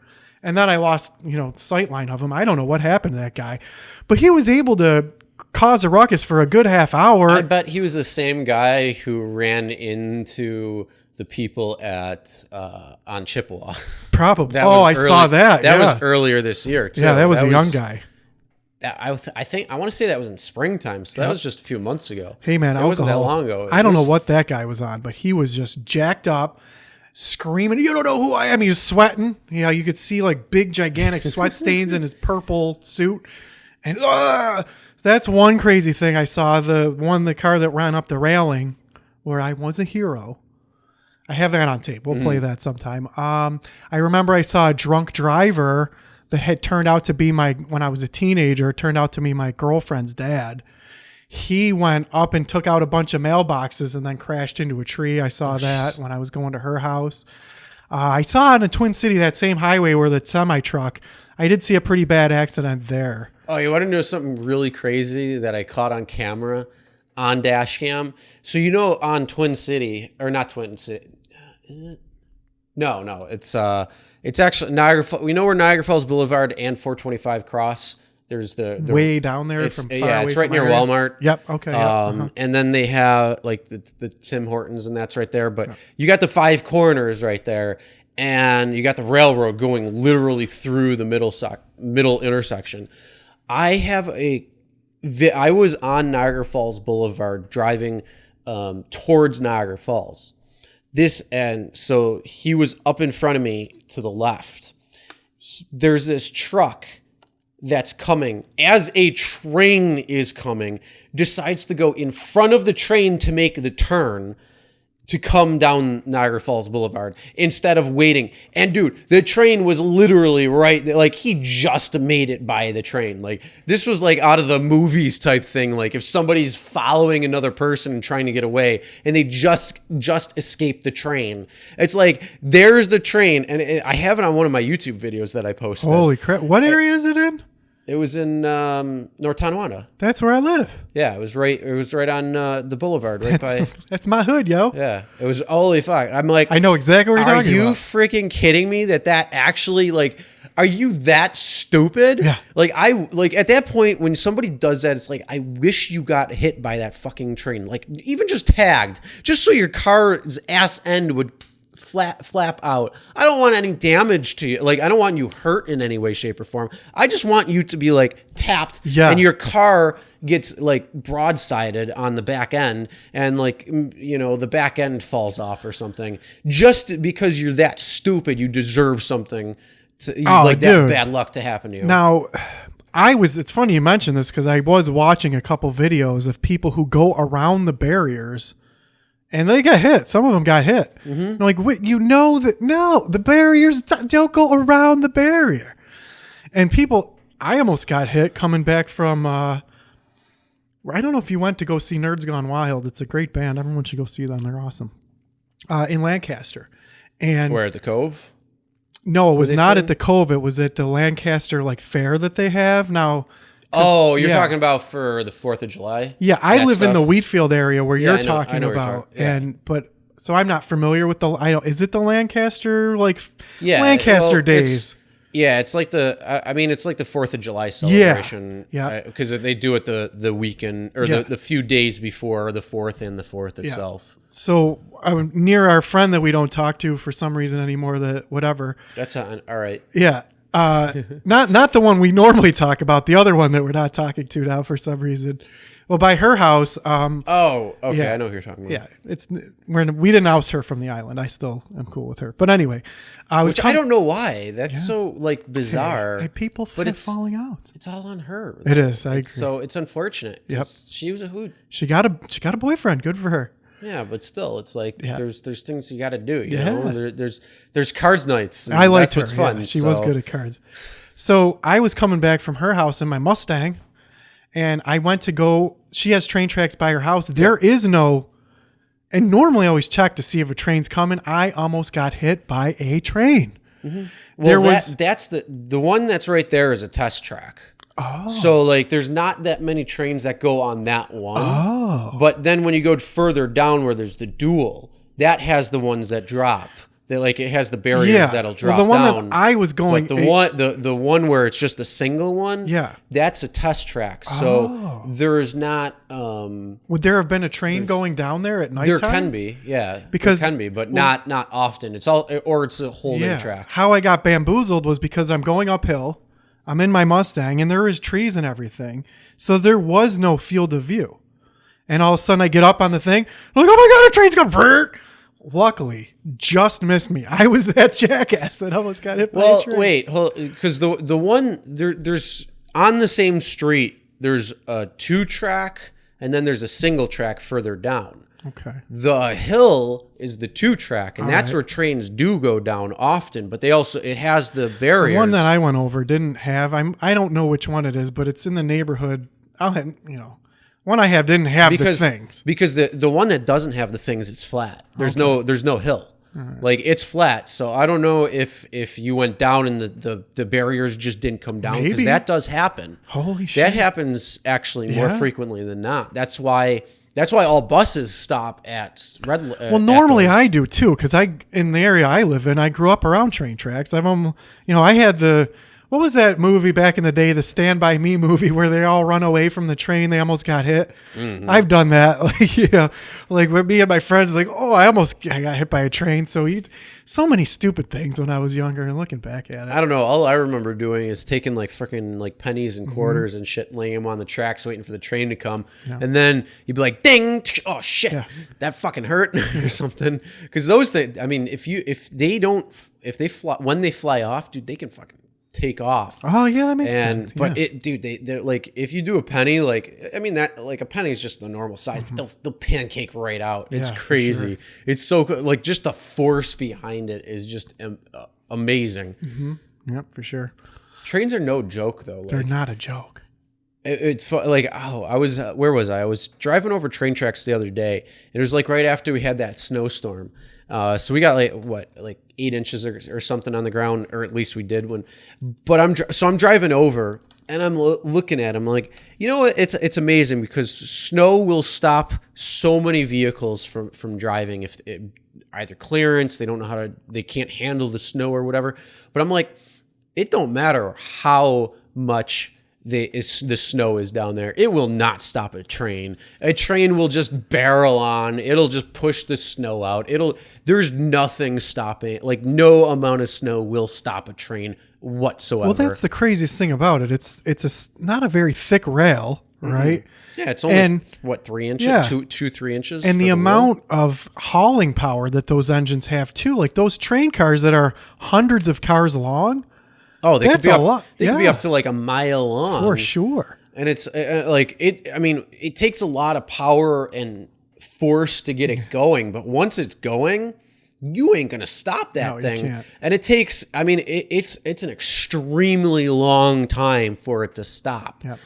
And then I lost, sight line of him. I don't know what happened to that guy, but he was able to cause a ruckus for a good half hour. I bet he was the same guy who ran into the people on Chippewa. Probably. I saw that. That was earlier this year too. Yeah, that was a young guy. I want to say that was in springtime, so that was just a few months ago. Hey man, it wasn't that long ago. I don't know what that guy was on, but he was just jacked up, screaming, "You don't know who I am!" He was sweating. You could see like big, gigantic sweat stains in his purple suit, and that's one crazy thing I saw. The car that ran up the railing, where I was a hero. I have that on tape. We'll play that sometime. I remember I saw a drunk driver that had turned out to be when I was a teenager, turned out to be my girlfriend's dad. He went up and took out a bunch of mailboxes and then crashed into a tree. I saw that when I was going to her house. I saw in the Twin City, that same highway where the semi-truck, I did see a pretty bad accident there. Oh, you want to know something really crazy that I caught on camera on dash cam? So, on Twin City, or not Twin City, is it? No, it's actually Niagara Falls. We know where Niagara Falls Boulevard and 425 cross. There's the way down there it's, from far yeah, away it's right from near our area. Walmart. Yep. Okay. And then they have like the Tim Hortons, and that's right there. But you got the Five Corners right there, and you got the railroad going literally through the middle intersection. I was on Niagara Falls Boulevard driving towards Niagara Falls. So he was up in front of me to the left. There's this truck that's coming as a train is coming, decides to go in front of the train to make the turn to come down Niagara Falls Boulevard instead of waiting. And dude, the train was literally right. Like he just made it by the train. Like this was like out of the movies type thing. Like if somebody's following another person and trying to get away and they just escaped the train. It's like, there's the train. And I have it on one of my YouTube videos that I posted. Holy crap. What area is it in? It was in North Tonawanda. That's where I live. Yeah, it was right on the boulevard, right by. That's my hood, yo. Yeah, it was holy fuck. I'm like, I know exactly what you're talking about. Are you freaking kidding me? That actually like, are you that stupid? Yeah. Like at that point when somebody does that, it's like, I wish you got hit by that fucking train. Like even just tagged, just so your car's ass end would flap out. I don't want any damage to you. Like, I don't want you hurt in any way, shape, or form. I just want you to be like tapped, and your car gets like broadsided on the back end, and like the back end falls off or something. Just because you're that stupid, you deserve something that bad luck to happen to you. Now, it's funny you mentioned this because I was watching a couple videos of people who go around the barriers. And they got hit. Some of them got hit. Mm-hmm. Like, wait, the barriers, don't go around the barrier. And I almost got hit coming back from, I don't know if you went to go see Nerds Gone Wild. It's a great band. Everyone should go see them. They're awesome. In Lancaster. And where, at the Cove? No, it was not at the Cove. It was at the Lancaster fair that they have now. Oh, you're talking about for the 4th of July? Yeah, I live in the Wheatfield area where you're talking about. So I'm not familiar with is it the Lancaster Lancaster days? It's like it's like the 4th of July celebration. Yeah. Because they do it the weekend or the few days before the 4th and the 4th itself. So I'm near our friend that we don't talk to for some reason anymore, whatever. That's all right. Yeah. Not the one we normally talk about, the other one that we're not talking to now for some reason. Well, by her house. Oh, okay. Yeah, I know who you're talking about. Yeah, we didn't oust her from the island. I still am cool with her. But anyway, I don't know why. That's so bizarre. Hey, people it's falling out. It's all on her. It is. I agree. So it's unfortunate. Yep. She was a hoot. She got a boyfriend. Good for her. Yeah, but still, it's like there's things you got to do. You know, there's cards nights. I liked her. What's fun. Yeah, she was good at cards. So I was coming back from her house in my Mustang, and I went to go. She has train tracks by her house. There is no, and normally I always check to see if a train's coming. I almost got hit by a train. Mm-hmm. Well, that's the one that's right there is a test track. Oh. So there's not that many trains that go on that one. Oh. But then when you go further down where there's the dual, that has the ones that drop. It has the barriers that'll drop down. The one that I was going, the one where it's just a single one. Yeah. That's a test track. So there's not. Would there have been a train going down there at night? There can be, yeah. Because there can be, but not often. It's a holding track. How I got bamboozled was because I'm going uphill. I'm in my Mustang, and there is trees and everything. So there was no field of view. And all of a sudden, I get up on the thing. I'm like, oh my God, a train's coming. Luckily, just missed me. I was that jackass that almost got hit by a train. Well, wait. Because the one, there's on the same street, there's a 2-track, and then there's a single track further down. Okay. The hill is the 2-track, and All that's right. where trains do go down often. But it has the barriers. The one that I went over didn't have. I don't know which one it is, but it's in the neighborhood. I'll have one I have didn't have the things. Because the one that doesn't have the things, it's flat. There's no hill. Like it's flat. So I don't know if you went down and the barriers just didn't come down, because Maybe. that does happen. Holy shit! That happens actually more Yeah. frequently than not. That's why all buses stop at red. Well, normally I do too, because in the area I live in, I grew up around train tracks. I had what was that movie back in the day, the Stand By Me movie, where they all run away from the train, they almost got hit. Mm-hmm. I've done that, like with me and my friends, like, oh, I got hit by a train. So many stupid things when I was younger, and looking back at it. I don't know. All I remember doing is taking like freaking like pennies and quarters Mm-hmm. and shit, and laying them on the tracks, waiting for the train to come, and then you'd be like, "Ding! Oh shit, that fucking hurt," or something. Because those things, I mean, when they fly off, dude, they can fucking take off. Oh yeah, that makes sense. But Yeah. they're like, if you do a penny, like, I mean, that like a penny is just the normal size, but they'll pancake right out. It's Yeah, for crazy. sure. It's so like just the force behind it is just amazing. Yep, for sure. Trains are no joke though. They're Like not a joke. it's like, oh, I was where was I? I was driving over train tracks the other day. It was like right after we had that snowstorm. So we got like 8 inches or something on the ground, or at least we did but I'm driving over and I'm looking at them like, what? It's amazing because snow will stop so many vehicles from driving if either clearance, they can't handle the snow or whatever. But I'm like, it don't matter how much the snow is down there. It will not stop a train. A train will just barrel on. It'll just push the snow out. There's nothing stopping. Like no amount of snow will stop a train whatsoever. Well, that's the craziest thing about it. It's not a very thick rail, right? Yeah, it's only 3 inches, Yeah. 3 inches. And for the wheel. amount of hauling power that those engines have too, like those train cars that are hundreds of cars long, Oh, they that's could be a up, lot. They could be Yeah. up to like a mile long. for sure. And it's like it. I mean, it takes a lot of power and force to get it going. But once it's going, you ain't gonna stop that No, you thing. can't. And it takes. I mean, it's an extremely long time for it to stop. Yep.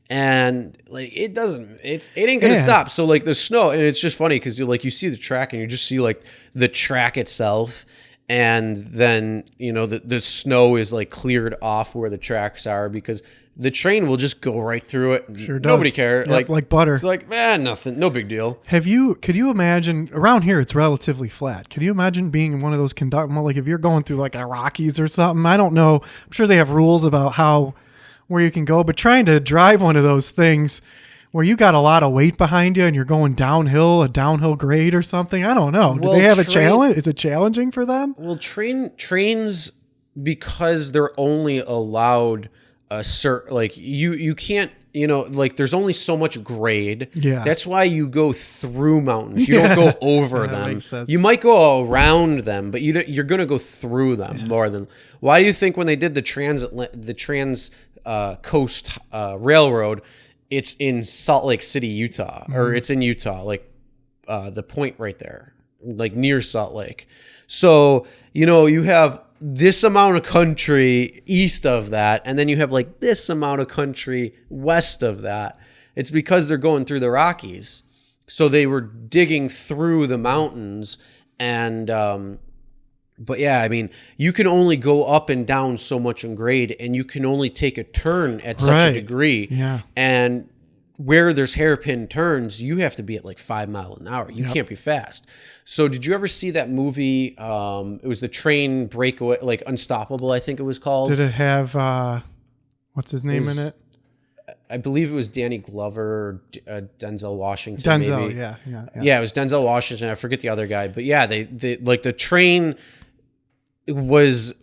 And like it ain't gonna Yeah. stop. So like the snow, and it's just funny because you see the track and you just see like the track itself. And then, the snow is like cleared off where the tracks are because the train will just go right through it. And Sure does. nobody cares. Yep, like butter. It's like, nothing, no big deal. Could you imagine around here it's relatively flat. Could you imagine being in one of those like if you're going through like a Rockies or something? I don't know. I'm sure they have rules about where you can go, but trying to drive one of those things where you got a lot of weight behind you and you're going downhill, a downhill grade or something. I don't know. Do Well, they have a challenge? Is it challenging for them? Well, trains, because they're only allowed a certain, like you can't, like there's only so much grade. Yeah. That's why you go through mountains. You don't go over That them. makes sense. You might go around them, but you're going to go through them more than. Why do you think when they did the trans coast railroad, it's in Salt Lake City, Utah, or it's in Utah, like the point right there, like near Salt Lake. So, you have this amount of country east of that, and then you have like this amount of country west of that. It's because they're going through the Rockies. So they were digging through the mountains and, but yeah, I mean, you can only go up and down so much in grade, and you can only take a turn at such a Right. degree. Yeah. And where there's hairpin turns, you have to be at like 5 miles an hour. You can't be fast. So did you ever see that movie? It was the train breakaway, like Unstoppable, I think it was called. Did it have what's his name in was- it? I believe it was Danny Glover, Denzel Washington. Denzel. maybe. Yeah. Yeah, it was Denzel Washington. I forget the other guy, but yeah, they like the train was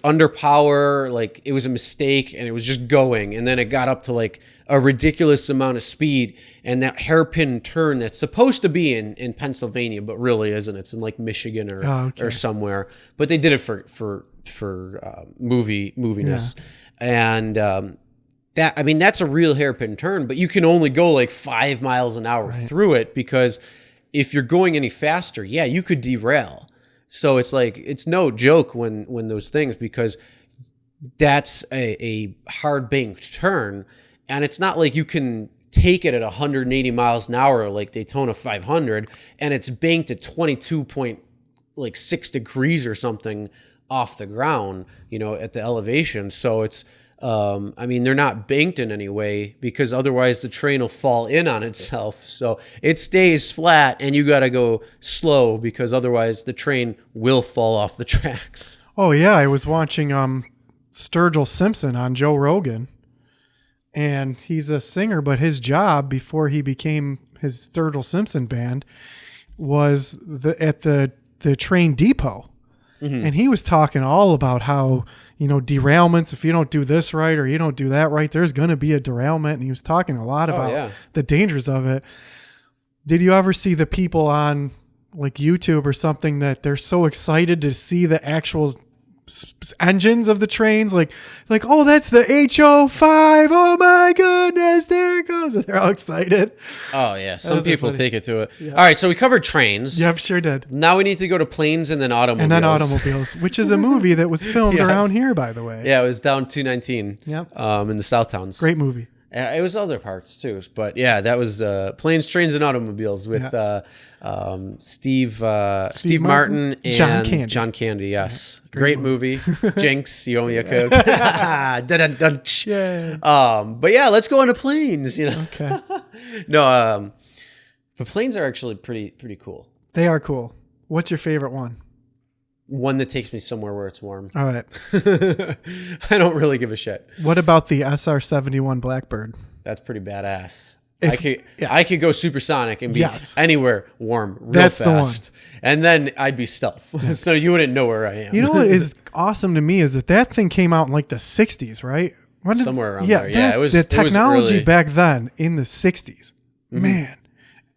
under power, like it was a mistake, and it was just going, and then it got up to like a ridiculous amount of speed, and that hairpin turn that's supposed to be in Pennsylvania, but really isn't. It's in like Michigan or somewhere. But they did it for moviness, and that's a real hairpin turn, but you can only go like 5 miles an hour through it because if you're going any faster, yeah, you could derail. So it's like, it's no joke when those things, because that's a hard banked turn, and it's not like you can take it at 180 miles an hour like Daytona 500, and it's banked at 22.6 degrees or something off the ground, at the elevation. So it's, they're not banked in any way, because otherwise the train will fall in on itself. So it stays flat, and you got to go slow, because otherwise the train will fall off the tracks. Oh yeah, I was watching Sturgill Simpson on Joe Rogan, and he's a singer, but his job before he became his Sturgill Simpson band was at the train depot. Mm-hmm. And he was talking all about how, derailments, if you don't do this right or you don't do that right, there's going to be a derailment. And he was talking a lot about the dangers of it. Did you ever see the people on like YouTube or something that they're so excited to see the actual engines of the trains, like oh, that's the HO5, oh my goodness, there it goes, and they're all excited. Oh yeah, some people take it to it. Yeah. All right, so we covered trains. Yep, sure did. Now we need to go to planes and then automobiles. Which is a movie that was filmed around here, by the way. Yeah, it was down 219. Yep. In the South Towns. Great movie. It was other parts too, but yeah, that was Planes, Trains, and Automobiles with Steve Martin and John Candy. Yes, great movie. Jinx, you owe me a Coke. But yeah, let's go on to planes. Okay. No, but planes are actually pretty cool. They are cool. What's your favorite one? One that takes me somewhere where it's warm. All right. I don't really give a shit. What about the SR-71 Blackbird? That's pretty badass. I could go supersonic and be anywhere warm real That's fast. The one. And then I'd be stealth. So you wouldn't know where I am. You know what is awesome to me is that thing came out in like the 60s, right? Somewhere around there. Yeah, it was the technology back then in the 60s. Mm-hmm. Man.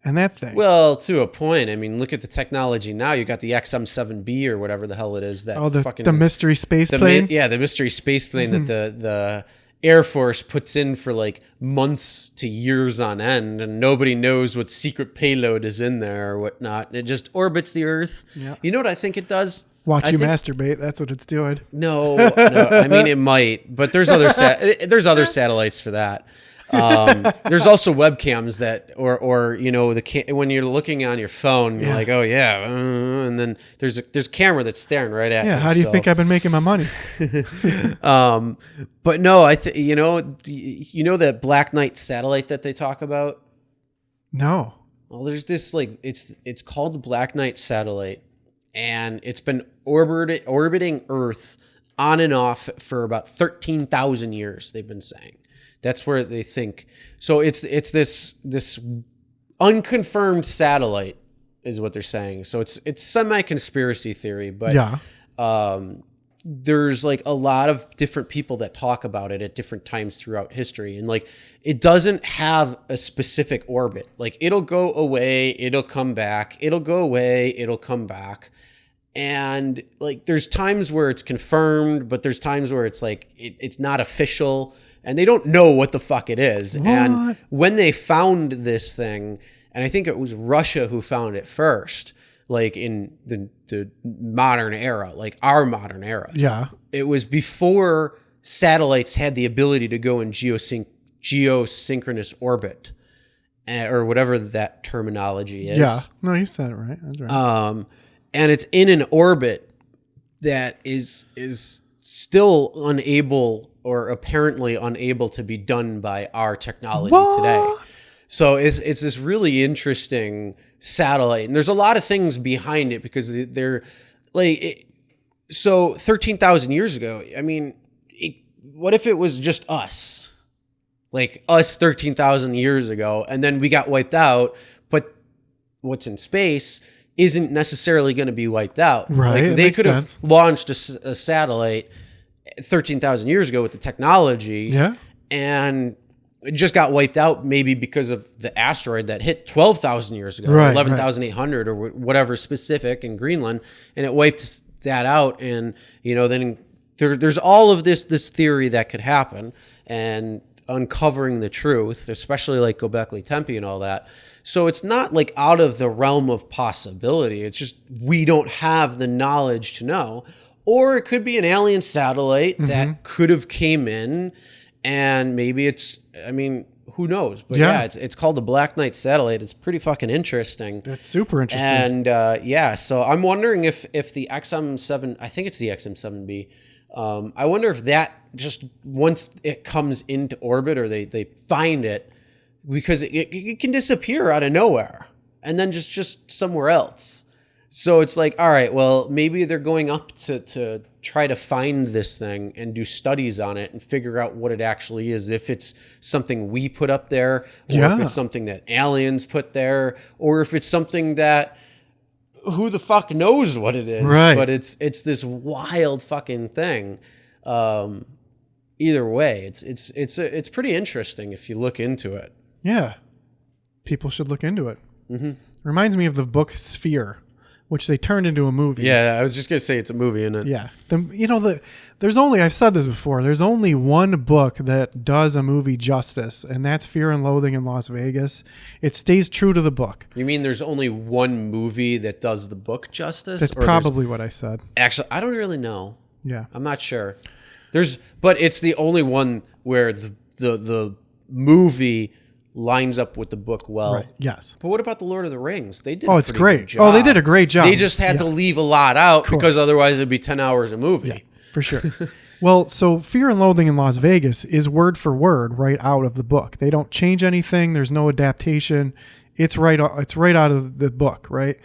And that thing. Well, to a point. I mean, look at the technology now. You got the XM7B or whatever the hell it is. The mystery space plane? The mystery space plane that the Air Force puts in for like months to years on end, and nobody knows what secret payload is in there or whatnot. And it just orbits the Earth. Yeah. You know what I think it does? Masturbate. That's what it's doing. No. I mean, it might, but there's other satellites for that. There's also webcams that, or when you're looking on your phone, you're like, oh yeah, and then there's a camera that's staring right at you. Yeah, how do you think I've been making my money? But no, you know that Black Knight satellite that they talk about? No. Well, there's this it's called the Black Knight satellite, and it's been orbiting Earth on and off for about 13,000 years. They've been saying. That's where they think. So it's this unconfirmed satellite is what they're saying. So it's semi-conspiracy theory, but there's like a lot of different people that talk about it at different times throughout history, and like it doesn't have a specific orbit. Like it'll go away, it'll come back, it'll go away, it'll come back. And like there's times where it's confirmed, but there's times where it's like it's not official. And they don't know what the fuck it is. What? And when they found this thing, and I think it was Russia who found it first, like in the modern era, like our modern era. Yeah. It was before satellites had the ability to go in geosynchronous orbit, or whatever that terminology is. Yeah. No, you said it right. That's right. And it's in an orbit that is still unable, or apparently unable, to be done by our technology today. So it's this really interesting satellite, and there's a lot of things behind it, because they're like, so 13,000 years ago, I mean, what if it was just us? Like us 13,000 years ago, and then we got wiped out, but what's in space isn't necessarily going to be wiped out. Right. Like they could have launched a satellite 13,000 years ago with the technology, and it just got wiped out, maybe because of the asteroid that hit 12,000 years ago, 11,800 or whatever specific in Greenland, and it wiped that out. And then there's all of this theory that could happen, and uncovering the truth, especially like Göbekli Tepe and all that. So it's not like out of the realm of possibility. It's just we don't have the knowledge to know. Or it could be an alien satellite that could have came in, and maybe it's, I mean, who knows? But yeah, it's called the Black Knight satellite. It's pretty fucking interesting. That's super interesting. And so I'm wondering if the XM7, I think it's the XM7B. I wonder if that just once it comes into orbit or they find it, because it can disappear out of nowhere and then just somewhere else. So it's like, all right, well, maybe they're going up to try to find this thing and do studies on it and figure out what it actually is. If it's something we put up there, or if it's something that aliens put there, or if it's something that who the fuck knows what it is. Right. But it's this wild fucking thing. Either way, it's pretty interesting if you look into it. Yeah. People should look into it. Reminds me of the book Sphere, which they turned into a movie. Yeah, I was just gonna say it's a movie, isn't it? Yeah. There's only, I've said this before, there's only one book that does a movie justice, and that's Fear and Loathing in Las Vegas. It stays true to the book. You mean there's only one movie that does the book justice? That's probably what I said. Actually, I don't really know. Yeah. I'm not sure. But it's the only one where the movie lines up with the book well. Right. Yes. But what about the Lord of the Rings? They did. It's great. Oh, they did a great job. They just had to leave a lot out because otherwise it'd be 10 hours a movie. Yeah, for sure. Well, so Fear and Loathing in Las Vegas is word for word right out of the book. They don't change anything. There's no adaptation. It's right out of the book, right?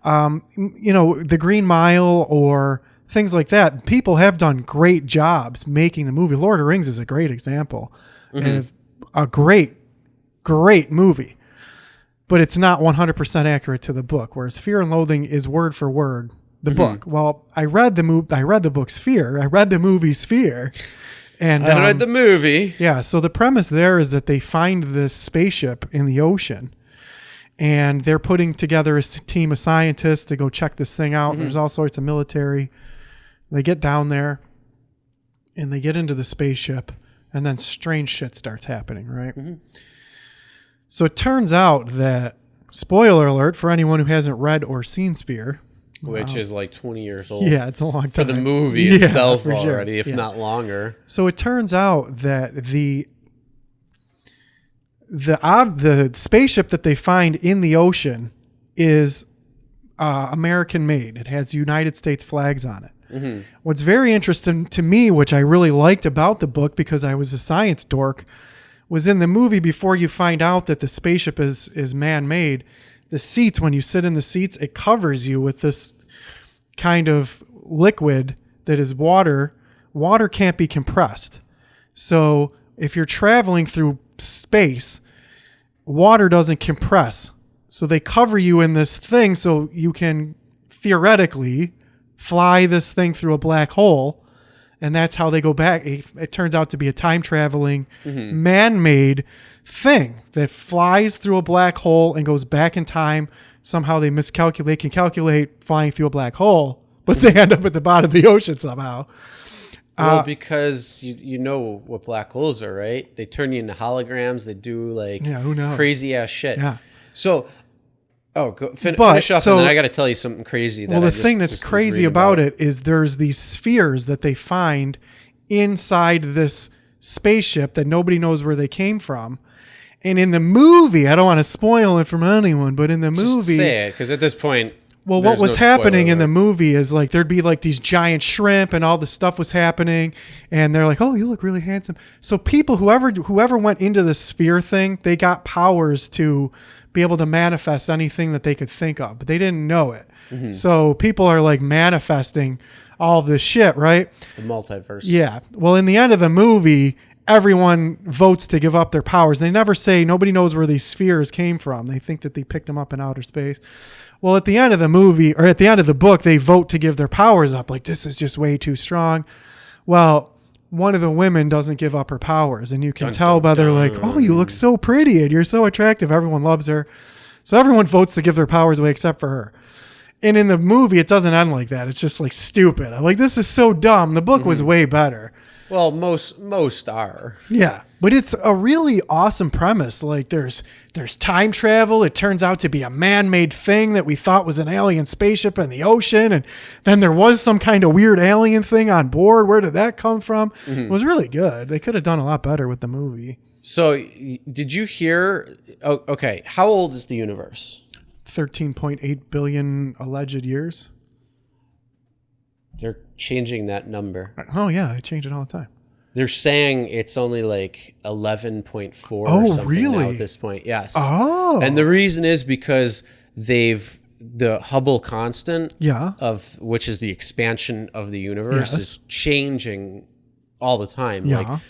The Green Mile or things like that. People have done great jobs making the movie. Lord of the Rings is a great example. And a great movie, but it's not 100% accurate to the book, whereas Fear and Loathing is word for word the book. Well, I read the book Sphere. I read the movie Sphere. And I read the movie. Yeah, so the premise there is that they find this spaceship in the ocean, and they're putting together a team of scientists to go check this thing out. There's all sorts of military. They get down there, and they get into the spaceship, and then strange shit starts happening, right? So it turns out that, spoiler alert for anyone who hasn't read or seen Sphere, which is like 20 years old. Yeah, it's a long time. For the movie itself already, if not longer. So it turns out that the spaceship that they find in the ocean is American made. It has United States flags on it. What's very interesting to me, which I really liked about the book because I was a science dork, was in the movie, before you find out that the spaceship is man-made, the seats, when you sit in the seats, it covers you with this kind of liquid that is water. Water can't be compressed. So if you're traveling through space, water doesn't compress. So they cover you in this thing so you can theoretically fly this thing through a black hole. And that's how they go back. It turns out to be a time-traveling, man-made thing that flies through a black hole and goes back in time. Somehow they can calculate flying through a black hole, but they end up at the bottom of the ocean somehow. Well, because you know what black holes are, right? They turn you into holograms. They do who knows? Crazy-ass shit. Yeah. So... finish up, and then I got to tell you something crazy. The thing that's crazy about it is there's these spheres that they find inside this spaceship that nobody knows where they came from. And in the movie, I don't want to spoil it from anyone, but in the movie... Just say it, because at this point... Well, what was happening in the movie is there'd be these giant shrimp and all this stuff was happening. And they're like, oh, you look really handsome. So people, whoever went into the sphere thing, they got powers to be able to manifest anything that they could think of, but they didn't know it. So people are manifesting all this shit, right? The multiverse. Yeah. Well, in the end of the movie, everyone votes to give up their powers. They never say, nobody knows where these spheres came from. They think that they picked them up in outer space. Well, at the end of the movie, or at the end of the book, they vote to give their powers up. This is just way too strong. Well, one of the women doesn't give up her powers. And you can tell by they're like, oh, you look so pretty and you're so attractive. Everyone loves her. So everyone votes to give their powers away except for her. And in the movie, it doesn't end like that. It's just stupid. I'm like, this is so dumb. The book was way better. Well, most are. Yeah, but it's a really awesome premise. Like there's time travel. It turns out to be a man-made thing that we thought was an alien spaceship in the ocean, and then there was some kind of weird alien thing on board. Where did that come from? It was really good. They could have done a lot better with the movie. So, did you hear? Oh, okay, how old is the universe? 13.8 billion alleged years. They're changing that number. Oh yeah, they change it all the time. They're saying it's only like 11.4 or Oh, something really? now at this point. Yes. Oh, And the reason is because the Hubble constant yeah, of which is the expansion of the universe Yes. is changing all the time. Yeah. Like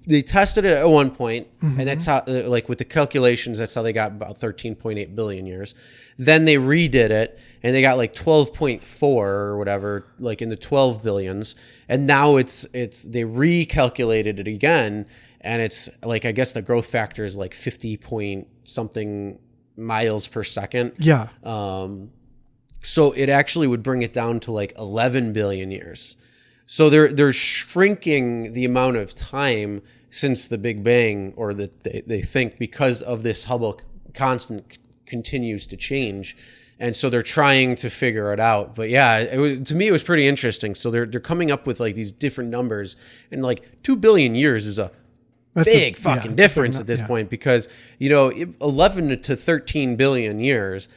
they tested it at one point, Mm-hmm. and that's how like with the calculations that's how they got about 13.8 billion years. Then they redid it and they got like 12.4 or whatever, like in the 12 billions. And now it's they recalculated it again, and it's like I guess the growth factor is like 50 point something miles per second. yeah. So it actually would bring it down to like 11 billion years. So they're shrinking the amount of time since the Big Bang, or that they think because of this Hubble constant continues to change. And so they're trying to figure it out. But yeah, to me, it was pretty interesting. So they're coming up with like these different numbers, and like 2 billion years is a That's big a- fucking yeah, difference big at this yeah. point, because 11 to 13 billion years,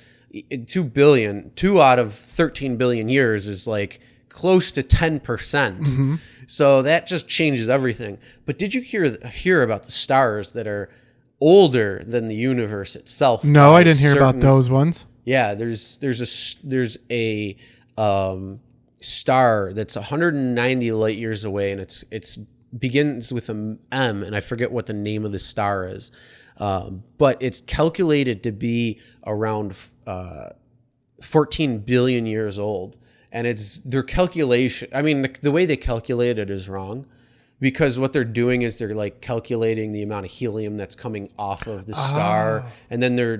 2 out of 13 billion years is like close to 10%. Mm-hmm. So that just changes everything. But did you hear about the stars that are older than the universe itself? No, by I didn't hear about certain- those ones. Yeah, there's a star that's 190 light years away, and it's begins with an M, and I forget what the name of the star is, but it's calculated to be around 14 billion years old, and it's their calculation. I mean, the way they calculate it is wrong, because what they're doing is they're like calculating the amount of helium that's coming off of the star, and then they're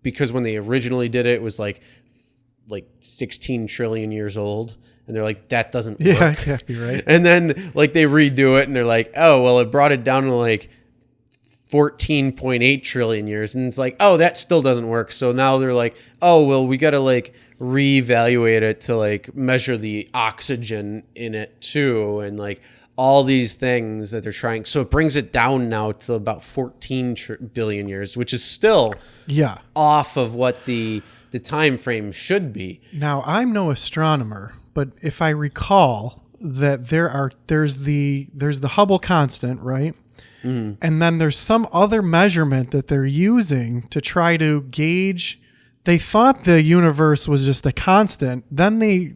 because when they originally did it, it was like 16 trillion years old, and they're like, that doesn't Yeah, work. can't be right. And then like they redo it, and they're like, oh well, it brought it down to like 14.8 trillion years, and it's like, oh, that still doesn't work. So now they're like, oh well, we got to like reevaluate it to like measure the oxygen in it too, and like all these things that they're trying. So it brings it down now to about 14 billion years, which is still Yeah. off of what the time frame should be. Now, I'm no astronomer, but if I recall that there's the Hubble constant, right? Mm-hmm. And then there's some other measurement that they're using to try to gauge. They thought the universe was just a constant. Then they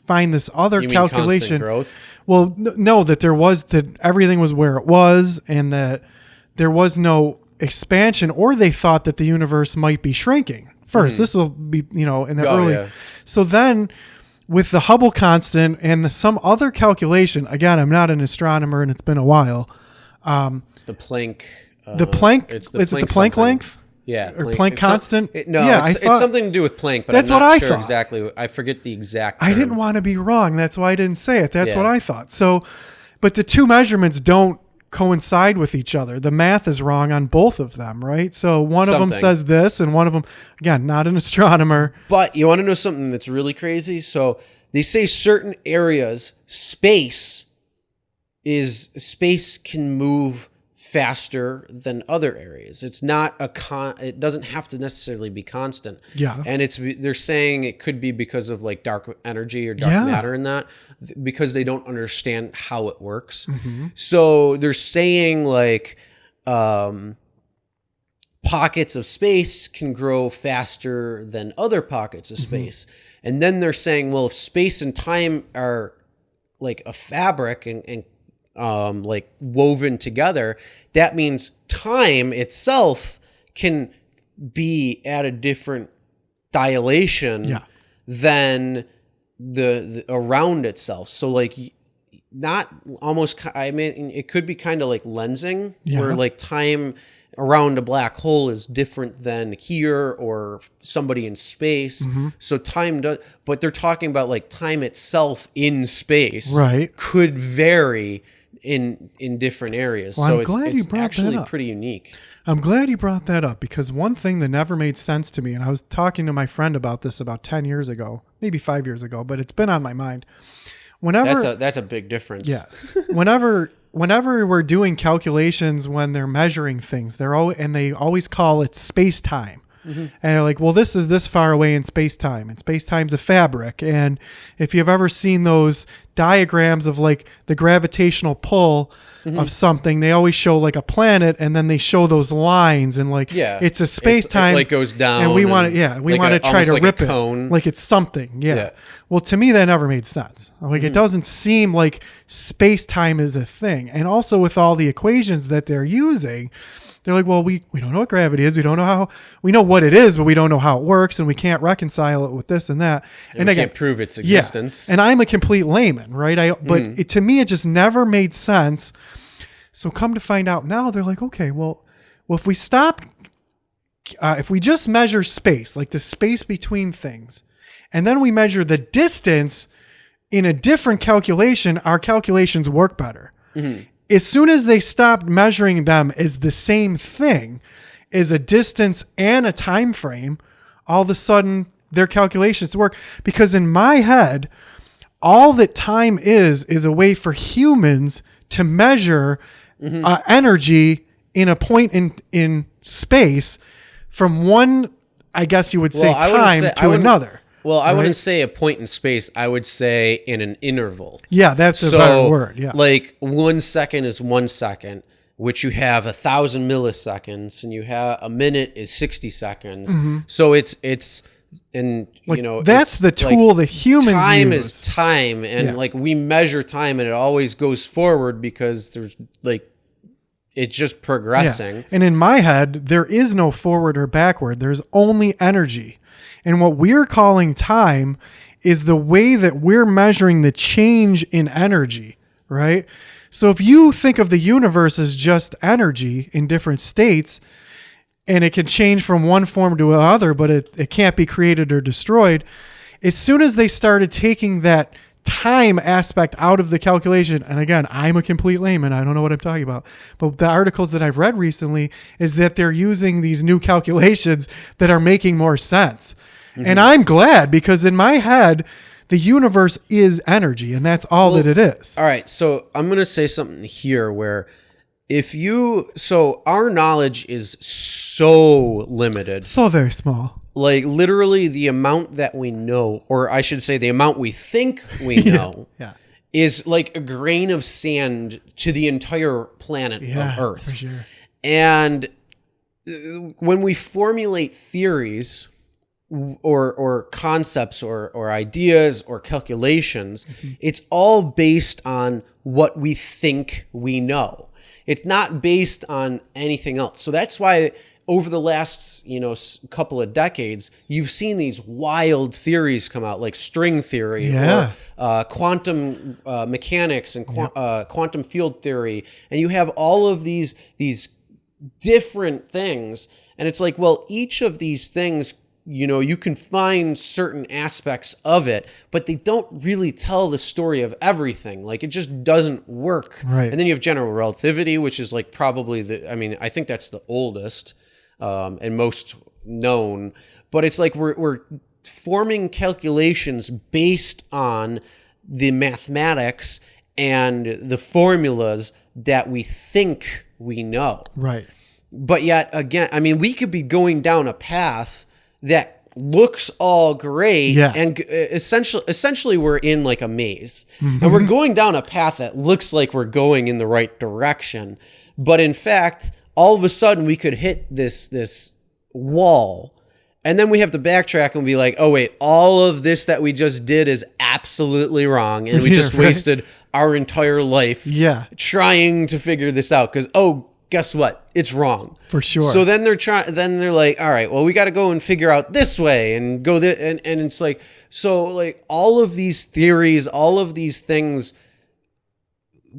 find this other You mean calculation. constant growth? Well, no, that everything was where it was, and that there was no expansion, or they thought that the universe might be shrinking first. This will be, in the early. Yeah. So then with the Hubble constant and some other calculation, again, I'm not an astronomer and it's been a while. The Planck. The Planck, It's is it the Planck something. length? Yeah, Or Planck it's constant? No, Yeah, it's something to do with Planck, but That's I'm not what I sure thought. exactly. I forget the exact. I term. didn't want to be wrong. That's why I didn't say it. That's Yeah. what I thought. So, but the two measurements don't coincide with each other. The math is wrong on both of them, right? So one of them Something. says this, and one of them, again, not an astronomer. But you want to know something that's really crazy? So they say certain areas, space can move faster than other areas. It's not it doesn't have to necessarily be constant. Yeah. And they're saying it could be because of like dark energy or dark Yeah. matter in that, because they don't understand how it works. Mm-hmm. So they're saying like pockets of space can grow faster than other pockets of space. And then they're saying, well, if space and time are like a fabric and like woven together, that means time itself can be at a different dilation Yeah. than the around itself. So like not almost, I mean, it could be kind of like lensing, Yeah. where like time around a black hole is different than here or somebody in space. So time does, but they're talking about like time itself in space Right. could vary in different areas. Well, so I'm it's, glad you it's brought that actually up. pretty unique. I'm glad you brought that up, because one thing that never made sense to me, and I was talking to my friend about this about 10 years ago, maybe 5 years ago, but it's been on my mind. Whenever That's a big difference. Yeah. Whenever we're doing calculations when they're measuring things, they always call it space time. And they're like, well, this is this far away in space time, and space time's a fabric. And if you've ever seen those diagrams of like the gravitational pull of something, they always show like a planet, and then they show those lines, and like it's a space time, it like goes down, and we want to try to rip it like it's something. Yeah. Well, to me, that never made sense. Like it doesn't seem like space time is a thing. And also with all the equations that they're using, they're like, well, we don't know what gravity is. We know what it is, but we don't know how it works, and we can't reconcile it with this and that. And we can't prove its existence. Yeah. And I'm a complete layman, right? But to me, it just never made sense. So come to find out now, they're like, okay, well, if we stop, if we just measure space, like the space between things, and then we measure the distance in a different calculation, our calculations work better. As soon as they stopped measuring them as the same thing, as a distance and a time frame, all of a sudden their calculations work. Because in my head, all that time is a way for humans to measure energy in a point in space from one, I guess you would say, time to another. Well, I wouldn't say a point in space. I would say in an interval. Yeah, that's a better word. Yeah. Like 1 second is 1 second, which you have 1,000 milliseconds, and you have a minute is 60 seconds. So it's and like, you know, that's the tool like that humans time use. is time, and like we measure time, and it always goes forward because there's like it's just progressing. Yeah. And in my head, there is no forward or backward. There's only energy. And what we're calling time is the way that we're measuring the change in energy, right? So if you think of the universe as just energy in different states, and it can change from one form to another, but it can't be created or destroyed, as soon as they started taking that time aspect out of the calculation, and again, I'm a complete layman, I don't know what I'm talking about, but the articles that I've read recently is that they're using these new calculations that are making more sense. And I'm glad, because in my head, the universe is energy, and that's all that it is. All right, so I'm going to say something here where so our knowledge is so limited. So very small. Like literally the amount that we know, or I should say the amount we think we know, is like a grain of sand to the entire planet of Earth. For sure. And when we formulate theories or concepts or ideas or calculations, it's all based on what we think we know. It's not based on anything else. So that's why over the last, couple of decades, you've seen these wild theories come out, like string theory or quantum mechanics and quantum field theory. And you have all of these different things. And it's like, well, each of these things, you can find certain aspects of it, but they don't really tell the story of everything. Like it just doesn't work. Right. And then you have general relativity, which is like probably I think that's the oldest and most known, but it's like we're forming calculations based on the mathematics and the formulas that we think we know. Right. But yet again, we could be going down a path that looks all great, and essentially we're in like a maze, and we're going down a path that looks like we're going in the right direction, but in fact, all of a sudden we could hit this wall, and then we have to backtrack and be like, oh wait, all of this that we just did is absolutely wrong, and we just wasted our entire life trying to figure this out because guess what? It's wrong. For sure. So then they're like, all right, well, we got to go and figure out this way and go there. And it's like, so like all of these theories, all of these things,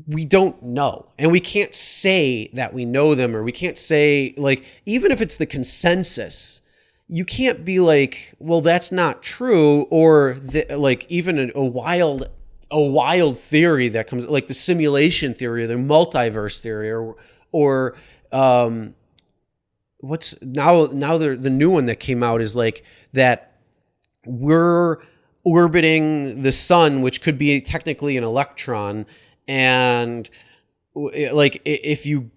we don't know, and we can't say that we know them, or we can't say, like, even if it's the consensus, you can't be like, well, that's not true, or like even a wild theory that comes, like the simulation theory or the multiverse theory, or what's now the new one that came out is like that we're orbiting the sun, which could be technically an electron, and like if you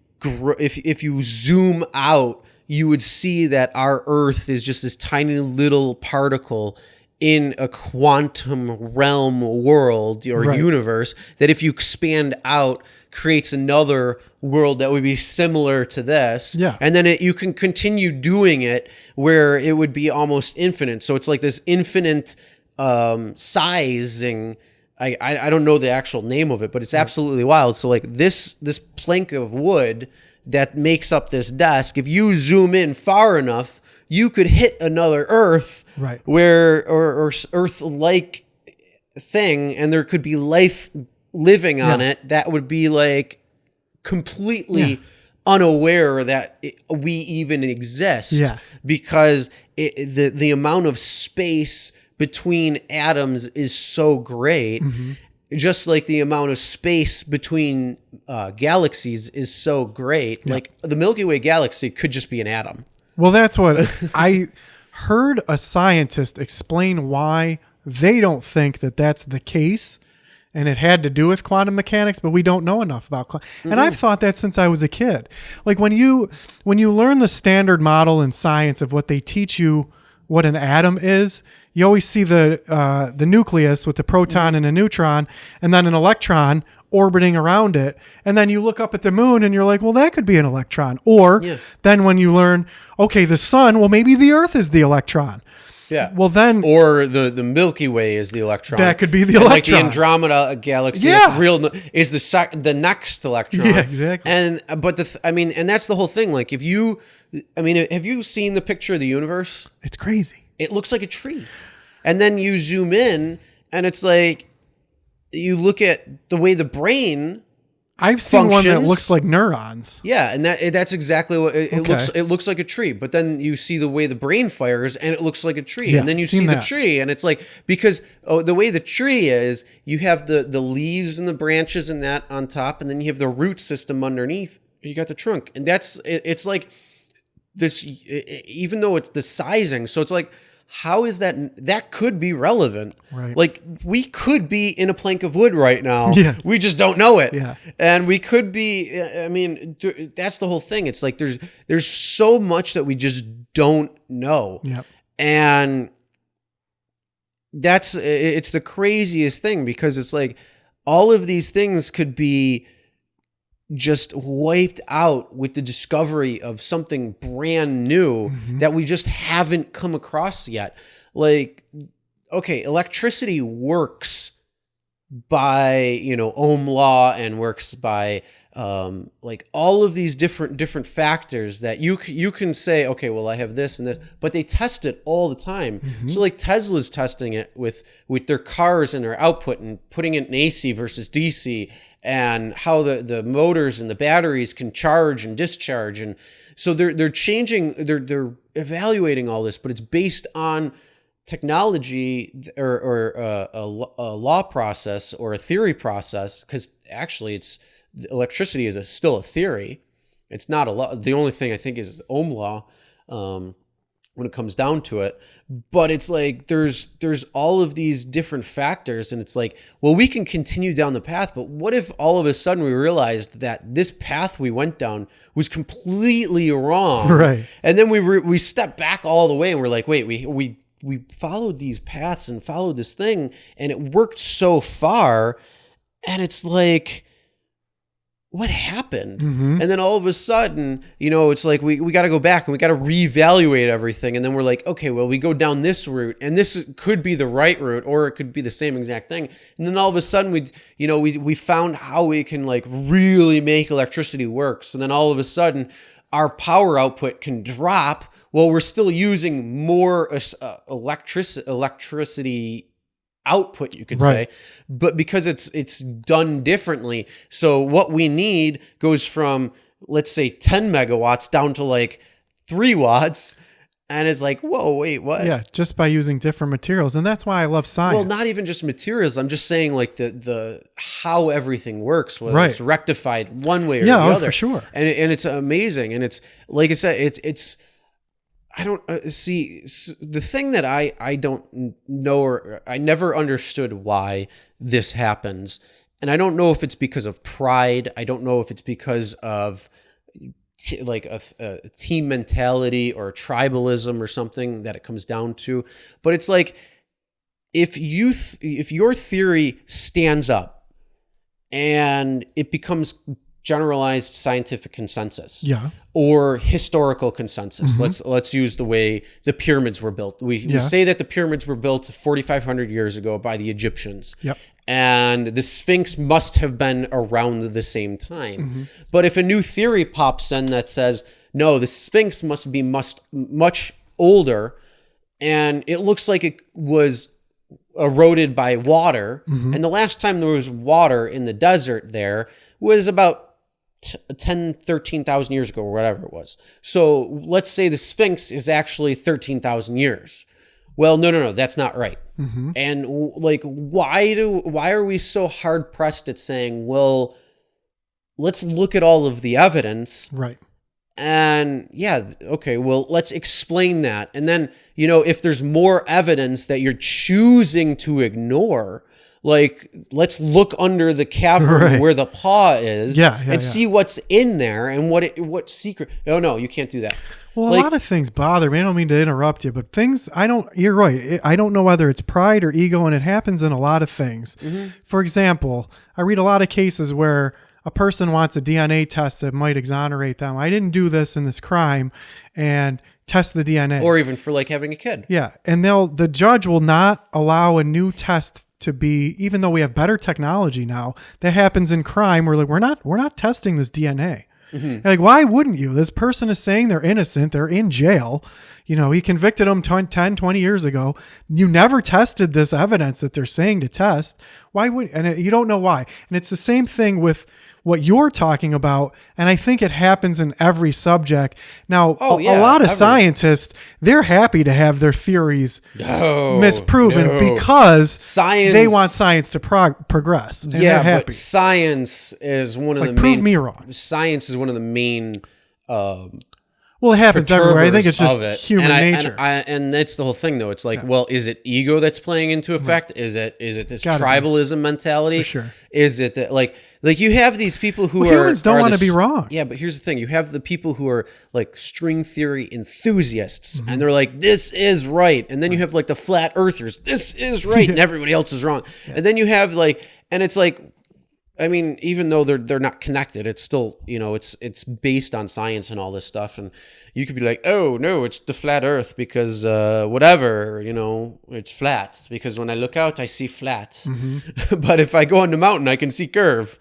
zoom out, you would see that our Earth is just this tiny little particle in a quantum realm world or universe that, if you expand out, creates another world that would be similar to this. Yeah. And then you can continue doing it where it would be almost infinite. So it's like this infinite sizing. I don't know the actual name of it, but it's absolutely wild. So like this plank of wood that makes up this desk, if you zoom in far enough, you could hit another Earth, Right. where or Earth-like thing, and there could be life living on it that would be like completely unaware that we even exist. Yeah. Because the amount of space between atoms is so great. Mm-hmm. Just like the amount of space between galaxies is so great. Like the Milky Way galaxy could just be an atom. Well, that's what I heard a scientist explain why they don't think that that's the case. And it had to do with quantum mechanics, but we don't know enough about quantum. And I've thought that since I was a kid. Like when you learn the standard model in science of what they teach you what an atom is, you always see the nucleus with the proton and a neutron, and then an electron orbiting around it. And then you look up at the moon and you're like, well, that could be an electron. Or then when you learn, okay, the sun, well, maybe the Earth is the electron. Yeah. Well, then, or the Milky Way is the electron. That could be the and electron. Like the Andromeda galaxy, Yeah. is the next electron. Yeah, exactly. And and that's the whole thing. Like have you seen the picture of the universe? it's crazy. It looks like a tree, and then you zoom in, and it's like you look at the way the brain. I've seen one that functions. looks like neurons. Yeah, and that's exactly what it Okay. looks. It looks like a tree, but then you see the way the brain fires, and it looks like a tree. Yeah, and then you seen see the that. tree, and it's like, because the way the tree is, you have the leaves and the branches and that on top, and then you have the root system underneath. And you got the trunk, and it's like this. Even though it's the sizing, so it's like, how is that could be relevant? Right. Like we could be in a plank of wood right now. Yeah. We just don't know it. Yeah. And we could be, I mean, that's the whole thing. It's like there's so much that we just don't know. Yeah. And it's the craziest thing, because it's like all of these things could be just wiped out with the discovery of something brand new that we just haven't come across yet. Like, okay, electricity works by, Ohm law, and works by like all of these different factors that you can say, okay, well, I have this and this, but they test it all the time. So like Tesla's testing it with their cars and their output, and putting it in AC versus DC, and how the motors and the batteries can charge and discharge. And so they're changing, they're evaluating all this, but it's based on technology or a law process or a theory process, because actually electricity is still a theory. It's not a law. The only thing I think is Ohm law when it comes down to it. But it's like there's all of these different factors, and it's like, well, we can continue down the path, but what if all of a sudden we realized that this path we went down was completely wrong? Right. And then we step back all the way, and we're like, wait, we followed these paths and followed this thing, and it worked so far, and it's like, what happened? And then all of a sudden, it's like we got to go back and we got to reevaluate everything. And then we're like, okay, well, we go down this route, and this could be the right route, or it could be the same exact thing. And then all of a sudden we found how we can like really make electricity work. So then all of a sudden our power output can drop while we're still using more electricity output, you could Right. say, but because it's done differently. So what we need goes from, let's say, 10 megawatts down to like 3 watts. And it's like, whoa, wait, what? Yeah, just by using different materials. And that's why I love science. Well, not even just materials. I'm just saying like the how everything works, whether Right. it's rectified one way or Yeah, the oh, other. for sure. And it's amazing. And it's, like I said, it's I don't see the thing that I don't know, or I never understood why this happens. And I don't know if it's because of pride. I don't know if it's because of like a team mentality or tribalism or something that it comes down to. But it's like, if your theory stands up and it becomes generalized scientific consensus, Yeah. or historical consensus. Let's use the way the pyramids were built. We say that the pyramids were built 4,500 years ago by the Egyptians. Yep. And the Sphinx must have been around the same time. But if a new theory pops in that says, no, the Sphinx must be much older, and it looks like it was eroded by water, and the last time there was water in the desert there was about 13,000 years ago, or whatever it was. So let's say the Sphinx is actually 13,000 years. Well, no, that's not right. And like, why are we so hard pressed at saying, well, let's look at all of the evidence, Right. and yeah, okay, well, let's explain that. And then, if there's more evidence that you're choosing to ignore, like, let's look under the cavern Right. where the paw is, Yeah. see what's in there and what secret. Oh no, you can't do that. Well, Like- a lot of things bother me. I don't mean to interrupt you, but you're right. I don't know whether it's pride or ego, and it happens in a lot of things. For example, I read a lot of cases where a person wants a DNA test that might exonerate them. I didn't do this in this crime, and test the DNA. Or even for like having a kid. Yeah, and the judge will not allow a new test to be, even though we have better technology now. That happens in crime. We're like, we're not testing this DNA. Like, why wouldn't you? This person is saying they're innocent. They're in jail. He convicted them 10, 20 years ago. You never tested this evidence that they're saying to test. Why would, and you don't know why. And it's the same thing with what you're talking about. And I think it happens in every subject. Now, a lot of scientists, they're happy to have their theories misproven because science, they want science to progress. And they're happy. But science is one of the main... Prove me wrong. Science is one of the main... Well, it happens everywhere. I think it's just human nature. And that's the whole thing, though. It's like, well, is it ego that's playing into effect? Right. Is it this tribalism mentality? For sure. Is it that like you have these people who humans don't want to be wrong. Yeah, but here's the thing: you have the people who are like string theory enthusiasts, and they're like, "This is right," and then you have like the flat earthers, "This is right," and everybody else is wrong. And then you have like, and it's like, I mean, even though they're not connected, it's still, it's based on science and all this stuff. And you could be like, oh no, it's the flat earth because whatever, it's flat because when I look out, I see flat. But if I go on the mountain, I can see curve.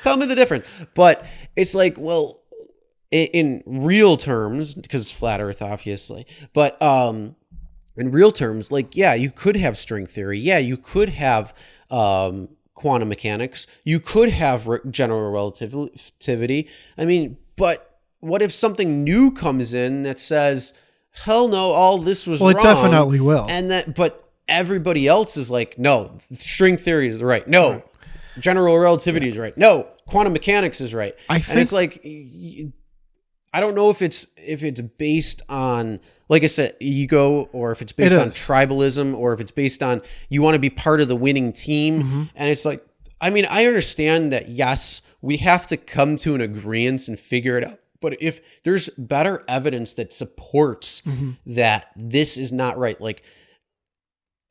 Tell me the difference. But it's like, well, in real terms, because it's flat earth, obviously, but in real terms, like, yeah, you could have string theory. Yeah, you could have quantum mechanics. You could have general relativity. I mean, but what if something new comes in that says, hell no, all this was wrong? Well, it definitely will. But everybody else is like, no, string theory is right. No, general relativity is right. No, quantum mechanics is right. And it's like, I don't know if it's based on, like I said, ego, or if it's based on tribalism, or if it's based on you want to be part of the winning team. And it's like, I mean, I understand that, yes, we have to come to an agreement and figure it out. But if there's better evidence that supports that this is not right, like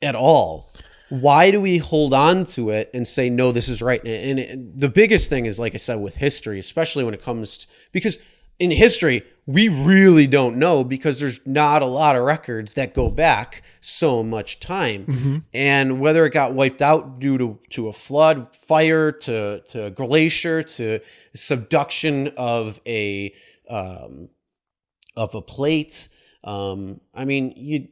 at all, why do we hold on to it and say, no, this is right? And the biggest thing is, like I said, with history, especially when it comes to, because in history, we really don't know because there's not a lot of records that go back so much time. And whether it got wiped out due to a flood, fire, to a glacier, to subduction of a plate, I mean,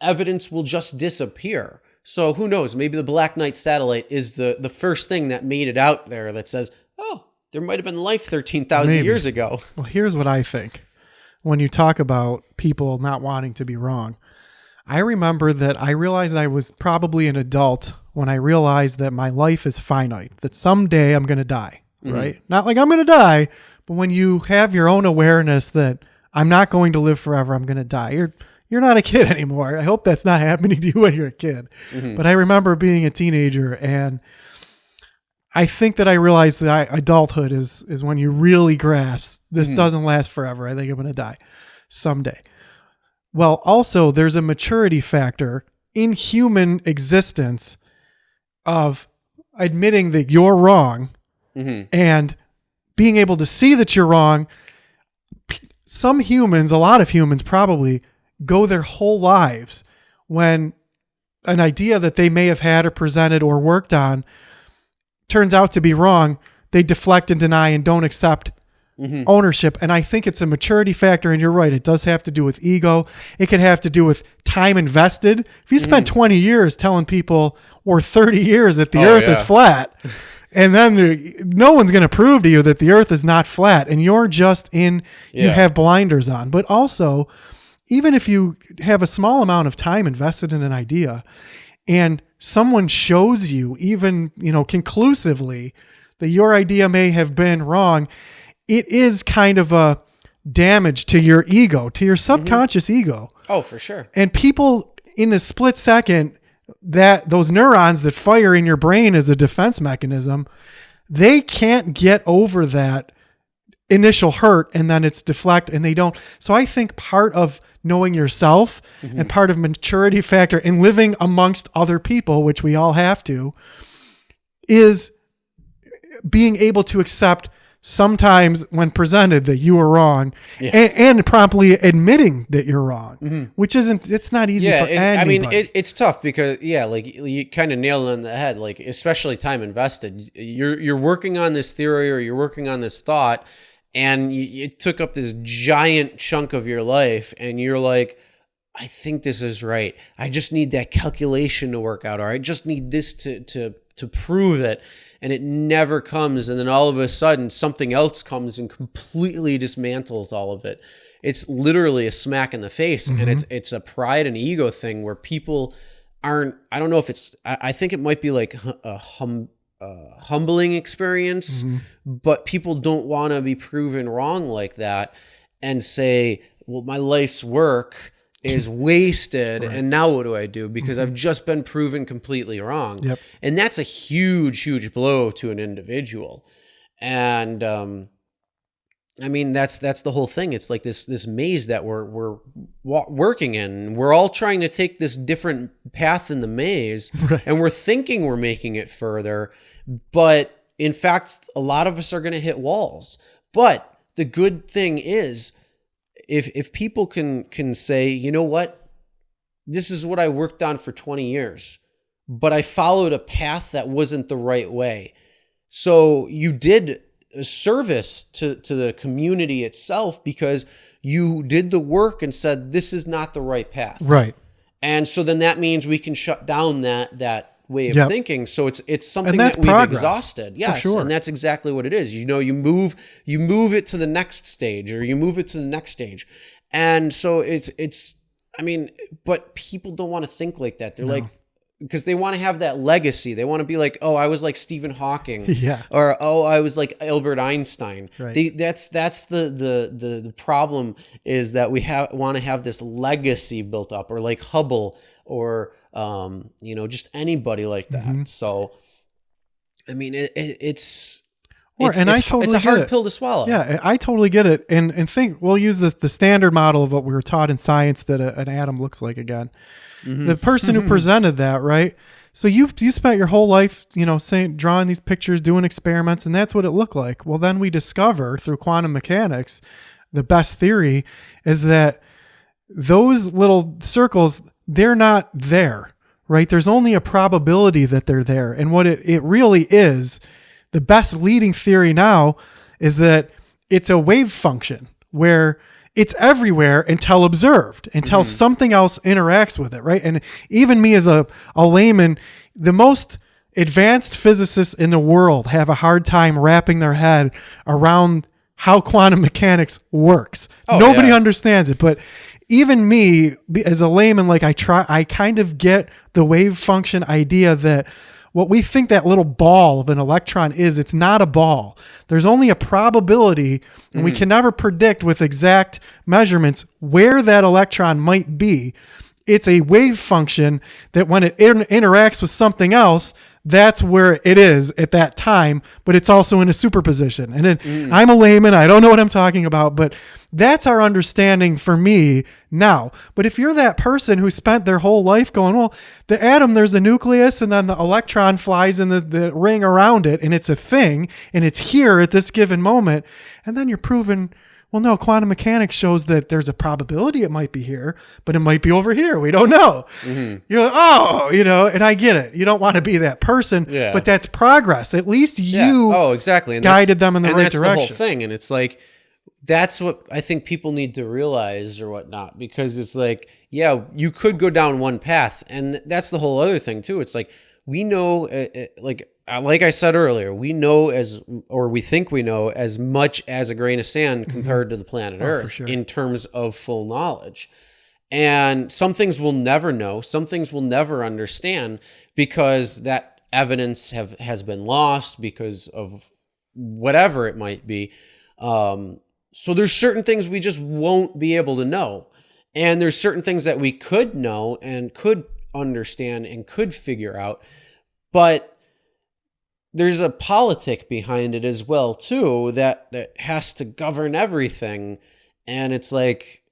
evidence will just disappear. So who knows? Maybe the Black Knight satellite is the first thing that made it out there that says, oh, there might have been life 13,000 Maybe. years ago. Well, here's what I think. When you talk about people not wanting to be wrong, I remember that I realized I was probably an adult when I realized that my life is finite, that someday I'm going to die, right? Not like I'm going to die, but when you have your own awareness that I'm not going to live forever, I'm going to die. You're not a kid anymore. I hope that's not happening to you when you're a kid. But I remember being a teenager, and I think that I realized that adulthood is when you really grasp this doesn't last forever. I think I'm going to die someday. Well, also there's a maturity factor in human existence of admitting that you're wrong and being able to see that you're wrong. Some humans, a lot of humans probably, go their whole lives when an idea that they may have had or presented or worked on turns out to be wrong. They deflect and deny and don't accept ownership. And I think it's a maturity factor. And you're right. It does have to do with ego. It can have to do with time invested. If you spend 20 years telling people, or 30 years, that the earth is flat, and then no one's going to prove to you that the earth is not flat, and you're just you have blinders on. But also, even if you have a small amount of time invested in an idea and someone shows you even, conclusively that your idea may have been wrong, it is kind of a damage to your ego, to your subconscious ego. Oh, for sure. And people in a split second, that those neurons that fire in your brain as a defense mechanism, they can't get over that initial hurt, and then it's deflect and they don't. So I think part of knowing yourself and part of maturity factor in living amongst other people, which we all have to, is being able to accept sometimes when presented that you were wrong and promptly admitting that you're wrong, which it's not easy for anybody. I mean, it's tough because like you kind of nailed it on the head, like especially time invested. You're working on this theory or you're working on this thought, and it took up this giant chunk of your life, and you're like, I think this is right. I just need that calculation to work out, or I just need this to prove it. And it never comes. And then all of a sudden something else comes and completely dismantles all of it. It's literally a smack in the face. And it's a pride and ego thing where people aren't, I don't know if it's, I think it might be like a humbling experience, but people don't want to be proven wrong like that and say, well, my life's work is wasted, and now what do I do? Because I've just been proven completely wrong. And that's a huge, huge blow to an individual. And I mean, that's the whole thing. It's like this maze that we're working in. We're all trying to take this different path in the maze, and we're thinking we're making it further, but in fact, a lot of us are going to hit walls. But the good thing is, if people can say, you know what, this is what I worked on for 20 years, but I followed a path that wasn't the right way. So you did a service to the community itself because you did the work and said, this is not the right path. Right. And so then that means we can shut down that way of thinking. So it's something and that's that we've progress, exhausted. Yes. For sure. And that's exactly what it is. You move it to the next stage, or you move it to the next stage. And so it's, I mean, but people don't want to think like that. They're like, because they want to have that legacy. They want to be like, oh, I was like Stephen Hawking, or oh, I was like Albert Einstein. Right. That's the problem, is that we want to have this legacy built up, or like Hubble, or just anybody like that. So, I mean, it's a hard pill to swallow. Yeah, I totally get it. And think, we'll use the standard model of what we were taught in science that an atom looks like again. The person who presented that, right? So you spent your whole life, drawing these pictures, doing experiments, and that's what it looked like. Well, then we discover through quantum mechanics, the best theory is that those little circles, they're not there, right? There's only a probability that they're there. And what it really is, the best leading theory now is that it's a wave function where it's everywhere until observed, until something else interacts with it, right? And even me as a layman, the most advanced physicists in the world have a hard time wrapping their head around how quantum mechanics works. Nobody understands it, but even me as a layman, like I kind of get the wave function idea that what we think that little ball of an electron is, it's not a ball. There's only a probability, and we can never predict with exact measurements where that electron might be. It's a wave function that when it interacts with something else, that's where it is at that time, but it's also in a superposition. And then I'm a layman. I don't know what I'm talking about, but that's our understanding for me now. But if you're that person who spent their whole life going, well, the atom, there's a nucleus and then the electron flies in the ring around it and it's a thing and it's here at this given moment. And then you're proving, well, no, quantum mechanics shows that there's a probability it might be here, but it might be over here. We don't know. You're like, oh, and I get it. You don't want to be that person, but that's progress. At least you exactly. And guided them in the right direction. The whole thing. And it's like, that's what I think people need to realize or whatnot, because it's like, you could go down one path. And that's the whole other thing too. It's like, we know, like I said earlier, we know we think we know as much as a grain of sand compared to the planet Earth in terms of full knowledge. And some things we'll never know, some things we'll never understand because that evidence has been lost because of whatever it might be. So there's certain things we just won't be able to know. And there's certain things that we could know and could understand and could figure out. But there's a politic behind it as well, too, that has to govern everything. And it's like,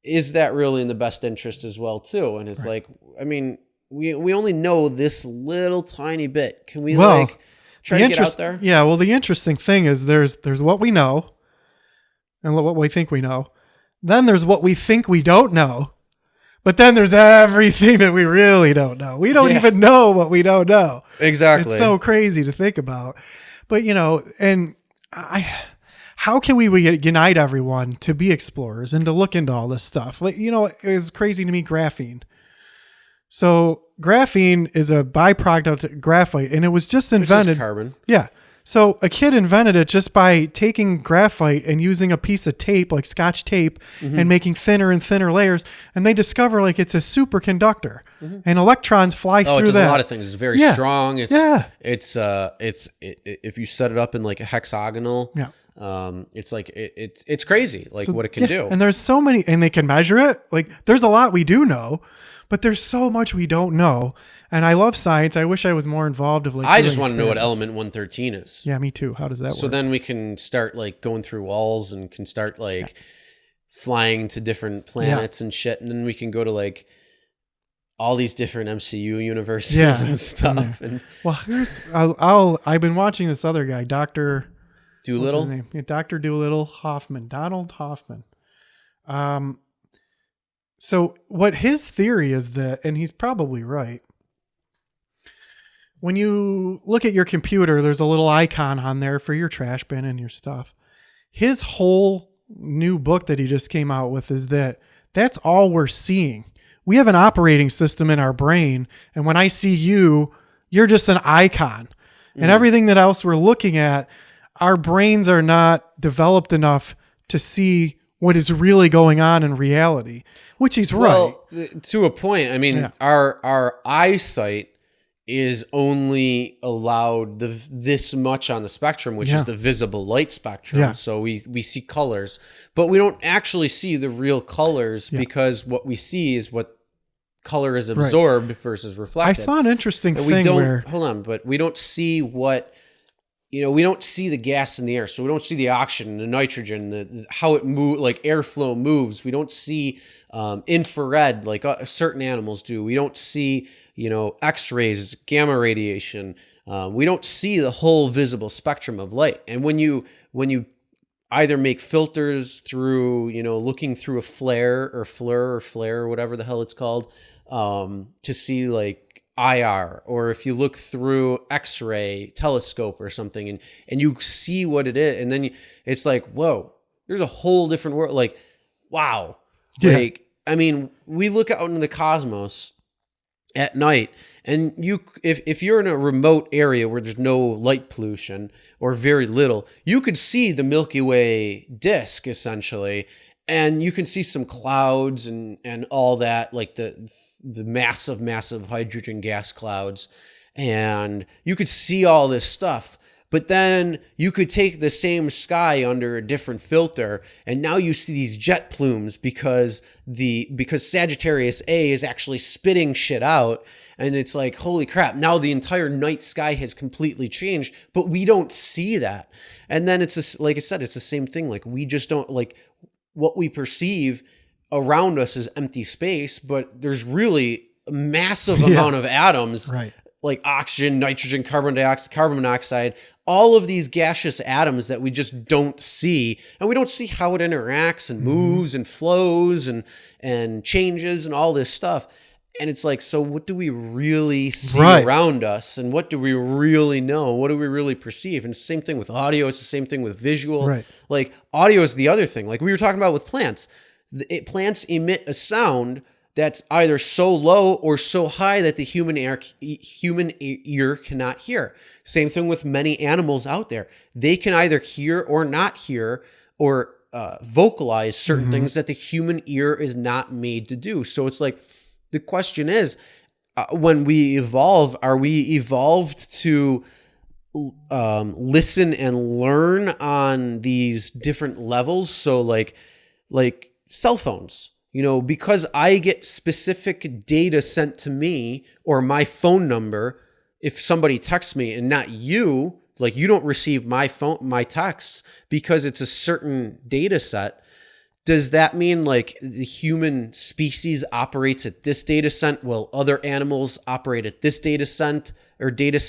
is that really in the best interest as well, too? And it's like, I mean, we only know this little tiny bit. Can we try to get out there? Yeah, well, the interesting thing is there's what we know and what we think we know. Then there's what we think we don't know. But then there's everything that we really don't know. We don't even know what we don't know. Exactly. It's so crazy to think about. But, and how can we unite everyone to be explorers and to look into all this stuff? Like, it was crazy to me, graphene. So graphene is a byproduct of graphite, and it was just invented. Which is carbon. Yeah. So a kid invented it just by taking graphite and using a piece of tape, like Scotch tape, and making thinner and thinner layers. And they discover like it's a superconductor, and electrons fly through that. It does a lot of things. It's very strong. It's if you set it up in like a hexagonal, it's like it's crazy, like what it can do. And there's so many, and they can measure it. Like there's a lot we do know, but there's so much we don't know. And I love science. I wish I was more involved of like. I just want to know what element 113 is. Yeah, me too. How does that work? So then we can start like going through walls and can start like flying to different planets and shit, and then we can go to like all these different MCU universes and stuff. And well, I've been watching this other guy, Dr. Doolittle. What's his name? Yeah, Dr. Doolittle Hoffman, Donald Hoffman. So what his theory is that, and he's probably right. When you look at your computer, there's a little icon on there for your trash bin and your stuff. His whole new book that he just came out with is that's all we're seeing. We have an operating system in our brain, and when I see you're just an icon. And everything that else we're looking at, our brains are not developed enough to see what is really going on in reality, which he's right. To a point. I mean, our eyesight is only allowed this much on the spectrum, which is the visible light spectrum. Yeah. So we see colors, but we don't actually see the real colors because what we see is what color is absorbed versus reflected. I saw an interesting thing but we don't see we don't see the gas in the air. So we don't see the oxygen, the nitrogen, how it moves, like airflow moves. We don't see infrared like certain animals do. We don't see X-rays, gamma radiation. We don't see the whole visible spectrum of light. And when you either make filters through, looking through a flare or FLIR or whatever the hell it's called, to see like IR, or if you look through X-ray telescope or something and you see what it is, and then it's like, whoa, There's a whole different world. Like, wow. Yeah. Like, I mean, we look out into the cosmos at night, and if you're in a remote area where there's no light pollution or very little, you could see the Milky Way disk essentially, and you can see some clouds and all that, like the massive hydrogen gas clouds, and you could see all this stuff. But then you could take the same sky under a different filter, and now you see these jet plumes because Sagittarius A is actually spitting shit out, and it's like, holy crap, now the entire night sky has completely changed, but we don't see that. And then it's this, like I said, it's the same thing. Like, we just don't, like, what we perceive around us is empty space, but there's really a massive amount of atoms, Right. like oxygen, nitrogen, carbon dioxide, carbon monoxide, all of these gaseous atoms that we just don't see. And we don't see how it interacts and moves and flows and changes and all this stuff. And it's like, so what do we really see around us? And what do we really know? What do we really perceive? And it's the same thing with audio. It's the same thing with visual. Right. Like, audio is the other thing. Like we were talking about with plants. Plants emit a sound that's either so low or so high that the human ear cannot hear. Same thing with many animals out there. They can either hear or not hear, or vocalize certain things that the human ear is not made to do. So it's like, the question is, when we evolve, are we evolved to listen and learn on these different levels? So like cell phones, you know, because I get specific data sent to me, or my phone number, if somebody texts me and not you, like you don't receive my texts because it's a certain data set. Does that mean like the human species operates at this data set while other animals operate at this data set or data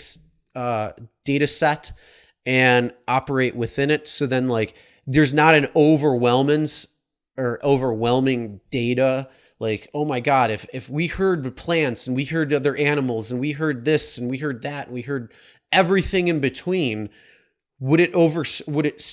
set and operate within it? So then like there's not an overwhelming data. Like, oh my God, if we heard plants and we heard other animals and we heard this and we heard that and we heard everything in between, would it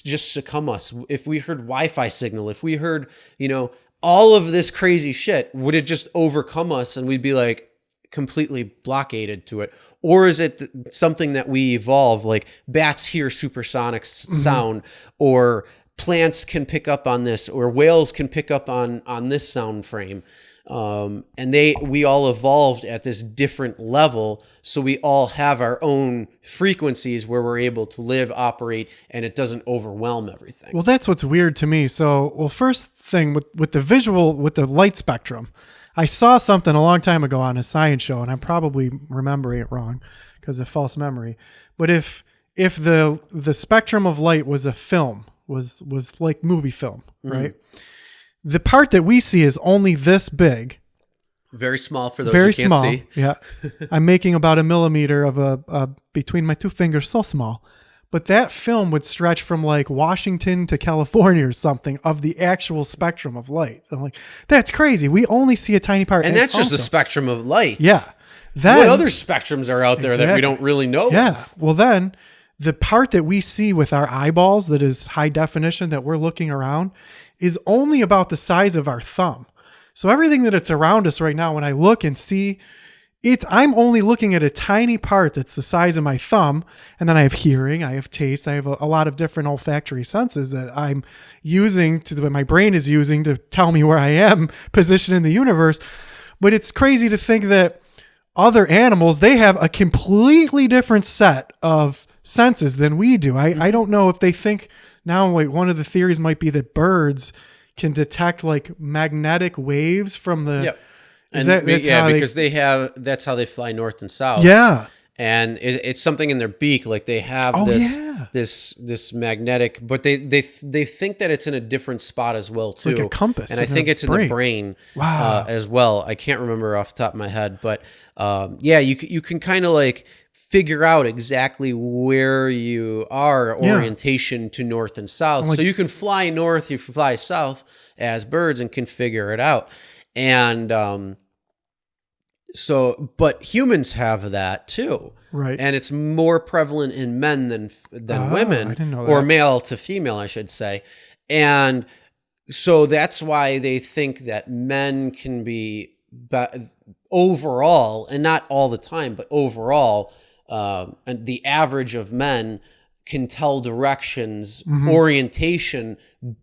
just succumb us? If we heard Wi-Fi signal, if we heard, you know, all of this crazy shit, would it just overcome us and we'd be like completely blockaded to it? Or is it something that we evolve, like bats hear supersonic sound, or plants can pick up on this, or whales can pick up on this sound frame? And we all evolved at this different level. So we all have our own frequencies where we're able to live, operate, and it doesn't overwhelm everything. Well, that's what's weird to me. So, well, first thing with the visual, with the light spectrum, I saw something a long time ago on a science show, and I'm probably remembering it wrong because of false memory. But if the spectrum of light was a film, was like movie film, right? The part that we see is only this big. Very small for those Very who can't small. see. Yeah. I'm making about a millimeter of a between my two fingers, so small. But that film would stretch from like Washington to California or something of the actual spectrum of light. I'm like, that's crazy. We only see a tiny part. And that's just the spectrum of light. Yeah. Then, what other spectrums are out there that we don't really know of? Well, then the part that we see with our eyeballs that is high definition that we're looking around is only about the size of our thumb. So everything that it's around us right now, when I look and see it, I'm only looking at a tiny part that's the size of my thumb. And then I have hearing, I have taste, I have a lot of different olfactory senses that I'm using my brain is using to tell me where I am positioned in the universe. But it's crazy to think that other animals, they have a completely different set of senses than we do. I don't know if they think now, like one of the theories might be that birds can detect like magnetic waves from the. Yep. Because that's how they fly north and south. Yeah. And it's something in their beak, like they have this magnetic, but they think that it's in a different spot as well too, like a compass. And I think it's in the brain, as well. I can't remember off the top of my head, but you can kind of like figure out exactly where you are, orientation to north and south. So you can fly north, you can fly south as birds, and can figure it out. And but humans have that too. Right. and it's more prevalent in men than I women, didn't know or that. male to female, I should say. And so that's why they think that men can be overall, and not all the time, but overall, and the average of men can tell directions, orientation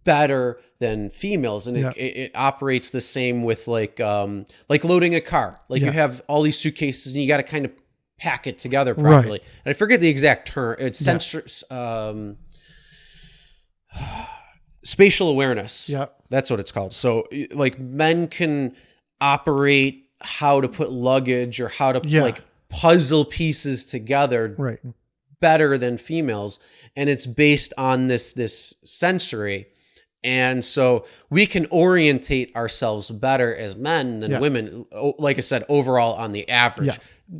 better than females, and Yeah. it operates the same with like loading a car. Like Yeah. you have all these suitcases, and you got to kind of pack it together properly. Right. And I forget the exact term. It's Yeah. spatial awareness. Yeah. That's what it's called. So like men can operate how to put luggage or how to Yeah. like puzzle pieces together Right. better than females, and it's based on this sensory. And so we can orientate ourselves better as men than Yeah. women, like I said, overall on the average. Yeah.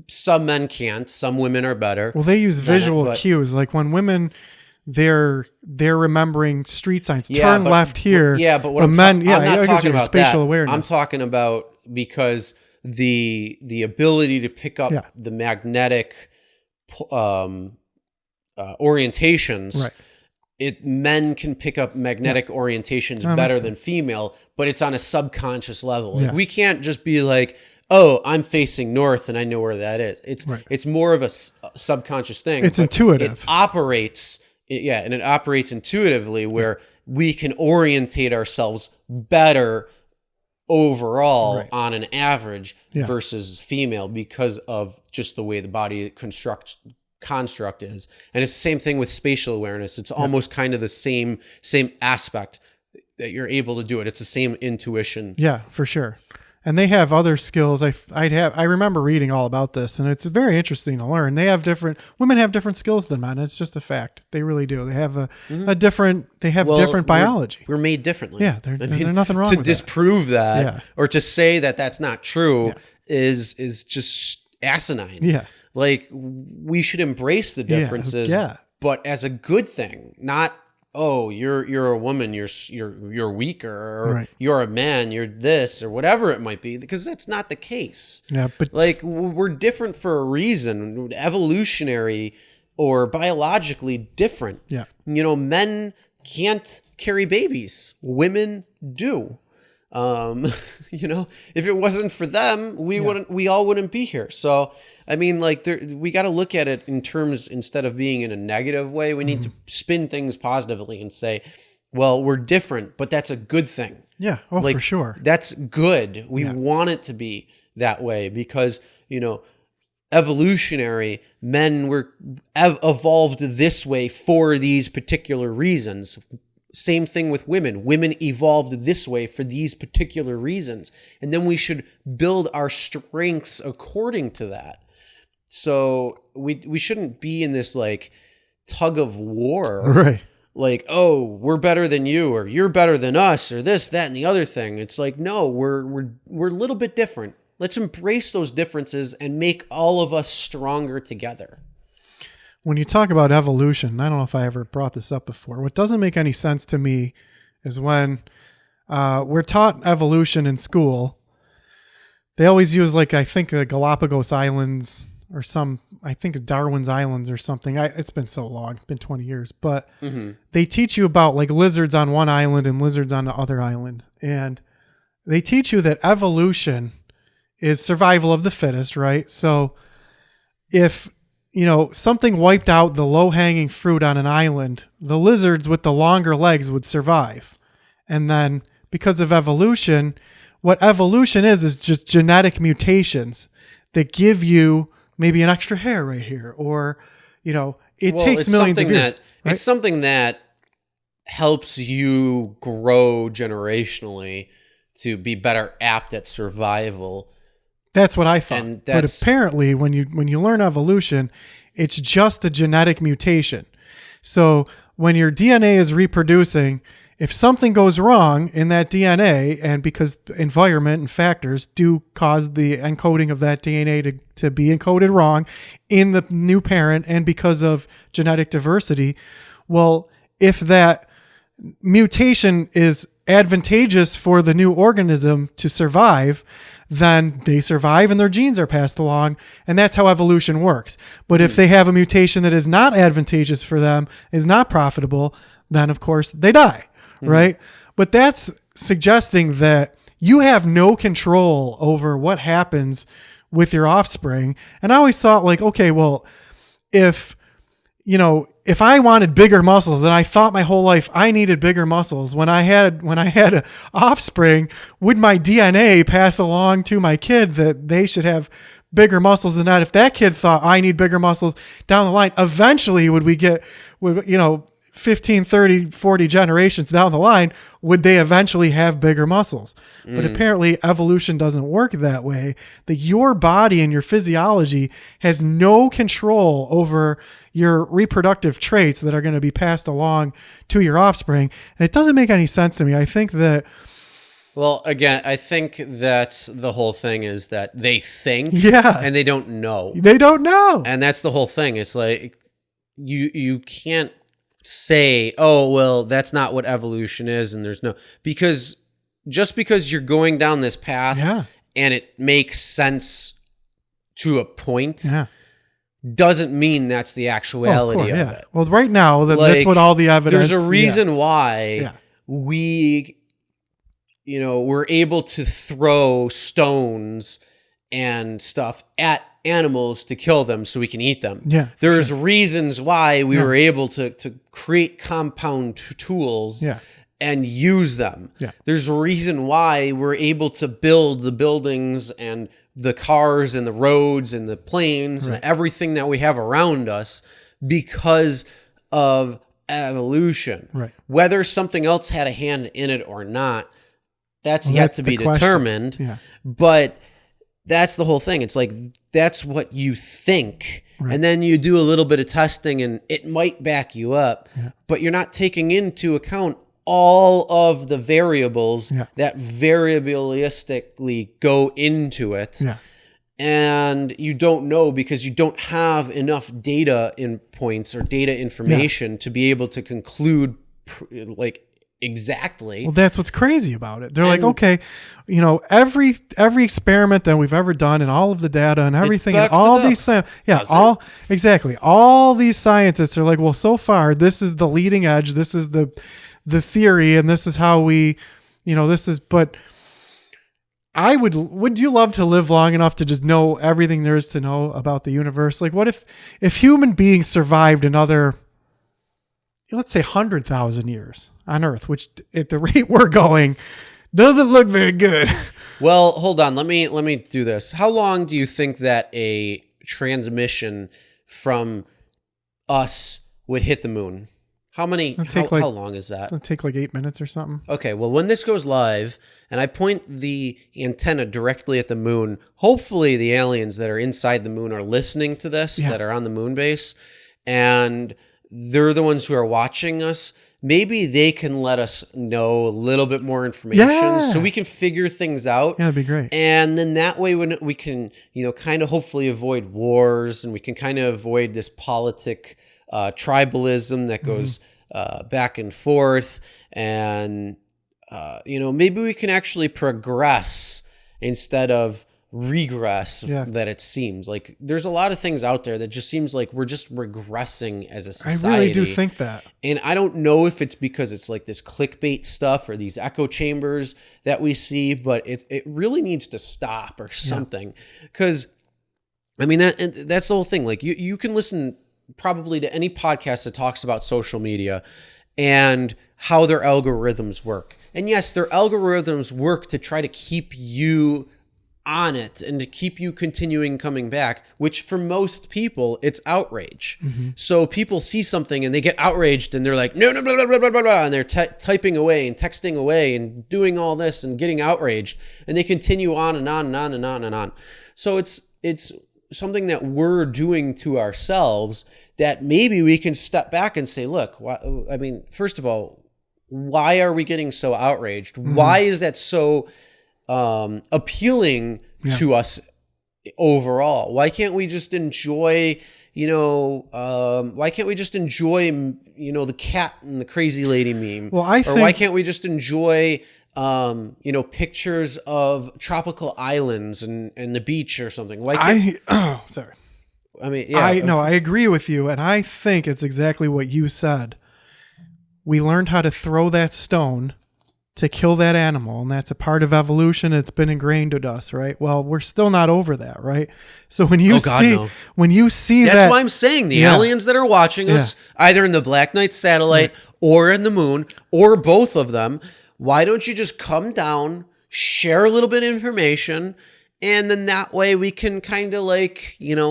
Some men can't, some women are better. Well, they use than it, visual but- cues. Like when women, they're remembering street signs. Yeah, Turn but- left here. Yeah, but what But I'm, men, yeah, I'm it not gives talking you about spatial that. awareness. I'm talking about because the ability to pick up Yeah. the magnetic orientations. Right. Men can pick up magnetic orientations That better makes than female, but it's on a subconscious level. Like Yeah. we can't just be like, "Oh, I'm facing north and I know where that is." Right. It's more of a subconscious thing. It's but intuitive. It operates, and it operates intuitively where we can orientate ourselves better overall Right. on an average Yeah. versus female because of just the way the body construct is. And it's the same thing with spatial awareness. It's almost kind of the same aspect that you're able to do it. It's the same intuition. Yeah, for sure. And they have other skills. I remember reading all about this, and it's very interesting to learn. Women have different skills than men. It's just a fact. They really do. They have a different. They have Well, different biology. We're made differently. Yeah, there's nothing wrong to with that. disprove that Yeah. or to say that that's not true Yeah. is just asinine. Yeah. Like we should embrace the differences, yeah. but as a good thing, not you're a woman, you're weaker, or Right. you're a man, you're this or whatever it might be, because that's not the case. Yeah, but Like we're different for a reason, evolutionary or biologically different. yeah, Men can't carry babies, women do. If it wasn't for them, we all wouldn't be here. So, I mean, like we got to look at it in terms, instead of being in a negative way, we need to spin things positively and say, well, we're different, but that's a good thing. yeah. Oh, Like, for sure. That's good. We want it to be that way because, evolutionary, men were evolved this way for these particular reasons. Same thing with women. Women evolved this way for these particular reasons. And then we should build our strengths according to that. So we shouldn't be in this like tug of war. Right. Like, oh, we're better than you, or you're better than us, or this, that, and the other thing. It's like, no, we're a little bit different. Let's embrace those differences and make all of us stronger together. When you talk about evolution, I don't know if I ever brought this up before. What doesn't make any sense to me is when we're taught evolution in school, they always use I think the Galapagos Islands or I think Darwin's Islands or something. It's been so long, it's been 20 years, but they teach you about lizards on one island and lizards on the other island. And they teach you that evolution is survival of the fittest, right? So if something wiped out the low-hanging fruit on an island, the lizards with the longer legs would survive. And then because of evolution, what evolution is just genetic mutations that give you maybe an extra hair right here, or, it takes millions of years. Right? It's something that helps you grow generationally to be better apt at survival. That's what I thought. And But apparently when you learn evolution, it's just a genetic mutation. So when your DNA is reproducing, if something goes wrong in that DNA, and because environment and factors do cause the encoding of that DNA to be encoded wrong in the new parent, and because of genetic diversity, well, if that mutation is advantageous for the new organism to survive, then they survive and their genes are passed along, and that's how evolution works. But if they have a mutation that is not advantageous for them, is not profitable, then of course they die, right? But that's suggesting that you have no control over what happens with your offspring. And I always thought, like, okay, well, if I wanted bigger muscles and I thought my whole life I needed bigger muscles, when I had an offspring, would my DNA pass along to my kid that they should have bigger muscles than that? If that kid thought I need bigger muscles down the line, eventually would 15, 30, 40 generations down the line, would they eventually have bigger muscles? But apparently evolution doesn't work that way, that your body and your physiology has no control over your reproductive traits that are going to be passed along to your offspring. And it doesn't make any sense to me. I think that, well, again, I think that's the whole thing, is that they think and they don't know. They don't know. And that's the whole thing. It's like you can't say, oh, well, that's not what evolution is, and there's no, because just because you're going down this path and it makes sense to a point doesn't mean that's the actuality of it. Well, right now, that's what all the evidence. There's a reason why we, we're able to throw stones and stuff at animals to kill them so we can eat them. There's reasons why we were able to create compound tools and use them. There's a reason why we're able to build the buildings and the cars and the roads and the planes and everything that we have around us, because of evolution. Whether something else had a hand in it or not, that's yet to be determined. But that's the whole thing. It's like, that's what you think. And then you do a little bit of testing and it might back you up, but you're not taking into account all of the variables that variabilistically go into it. And you don't know, because you don't have enough data in points or data information to be able to conclude exactly. Well, that's what's crazy about it. They're like, okay, every experiment that we've ever done and all of the data and everything and all these, all these scientists are like, well, so far this is the leading edge. This is the theory, and this is how we, but would you love to live long enough to just know everything there is to know about the universe? Like, what if human beings survived another, let's say 100,000 years on Earth, which at the rate we're going doesn't look very good. Well, hold on. Let me do this. How long do you think that a transmission from us would hit the moon? How long is that? It'll take like 8 minutes or something. Okay. Well, when this goes live and I point the antenna directly at the moon, hopefully the aliens that are inside the moon are listening to this, that are on the moon base, and they're the ones who are watching us. Maybe they can let us know a little bit more information so we can figure things out. Yeah, that'd be great. And then that way, when we can, kind of hopefully avoid wars, and we can kind of avoid this tribalism that goes back and forth. And, maybe we can actually progress instead of regress that it seems. Like, there's a lot of things out there that just seems like we're just regressing as a society. I really do think that. And I don't know if it's because it's like this clickbait stuff or these echo chambers that we see, but it really needs to stop or something. Because, that's the whole thing. Like, you can listen probably to any podcast that talks about social media and how their algorithms work. And yes, their algorithms work to try to keep you on it and to keep you continuing coming back, which for most people, it's outrage. So people see something and they get outraged and they're like, no, blah, blah, blah, blah, blah, and they're typing away and texting away and doing all this and getting outraged, and they continue on and on and on and on and on. So it's something that we're doing to ourselves that maybe we can step back and say, look, first of all, why are we getting so outraged? Why is that so appealing to us overall? Why can't we just enjoy, why can't we just enjoy, the cat and the crazy lady meme? Well, I think, or why can't we just enjoy pictures of tropical islands and the beach or something. Sorry. I mean, yeah. I agree with you, and I think it's exactly what you said. We learned how to throw that stone to kill that animal, and that's a part of evolution. It's been ingrained with us, right? Well, we're still not over that, right? So when you see that's that, why I'm saying the aliens that are watching us, either in the Black Knight satellite or in the moon, or both of them, why don't you just come down, share a little bit of information, and then that way we can kind of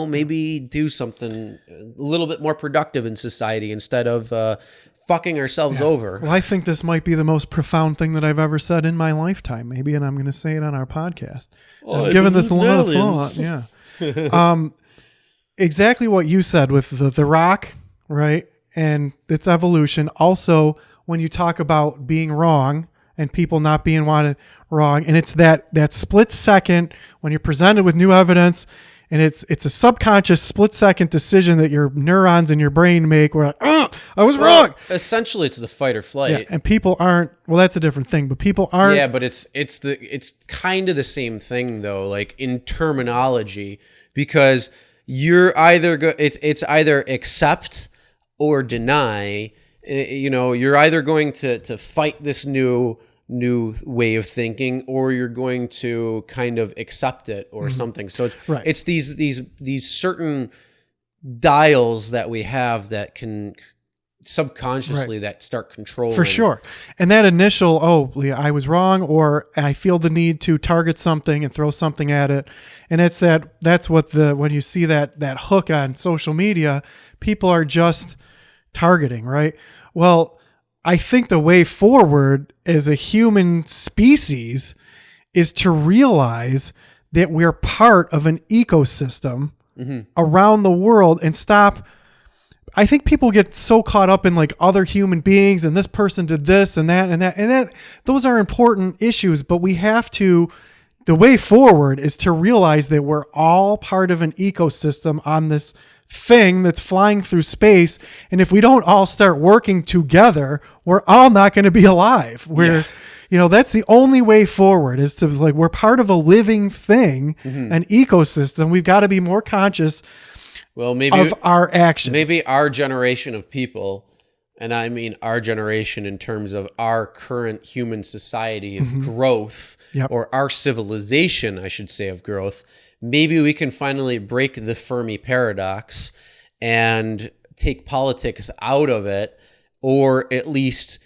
maybe do something a little bit more productive in society instead of fucking ourselves over. Well, I think this might be the most profound thing that I've ever said in my lifetime, maybe, and I'm going to say it on our podcast. I've given this a lot of thought. Yeah. Exactly what you said with the rock, right? And its evolution. Also, when you talk about being wrong and people not being wanted wrong, and it's that split second when you're presented with new evidence, and it's a subconscious split second decision that your neurons in your brain make where I was wrong. Essentially, it's the fight or flight. Yeah, and people aren't, well, that's a different thing, but people aren't. Yeah, but it's kind of the same thing though, like in terminology, because you're either it's either accept or deny. You're either going to fight this new way of thinking, or you're going to kind of accept it or something. So it's these certain dials that we have that can subconsciously that start controlling. For sure. And that initial, I was wrong, or I feel the need to target something and throw something at it. And that's what when you see that hook on social media, people are just targeting, right? Well, I think the way forward as a human species is to realize that we're part of an ecosystem around the world and stop. I think people get so caught up in like other human beings and this person did this and that. Those are important issues, but the way forward is to realize that we're all part of an ecosystem on this thing that's flying through space. And if we don't all start working together, we're all not going to be alive. That's the only way forward, is to we're part of a living thing, an ecosystem. We've got to be more conscious of our actions. Maybe our generation of people, and I mean our generation in terms of our current human society of growth, or our civilization, I should say, of growth, maybe we can finally break the Fermi paradox and take politics out of it, or at least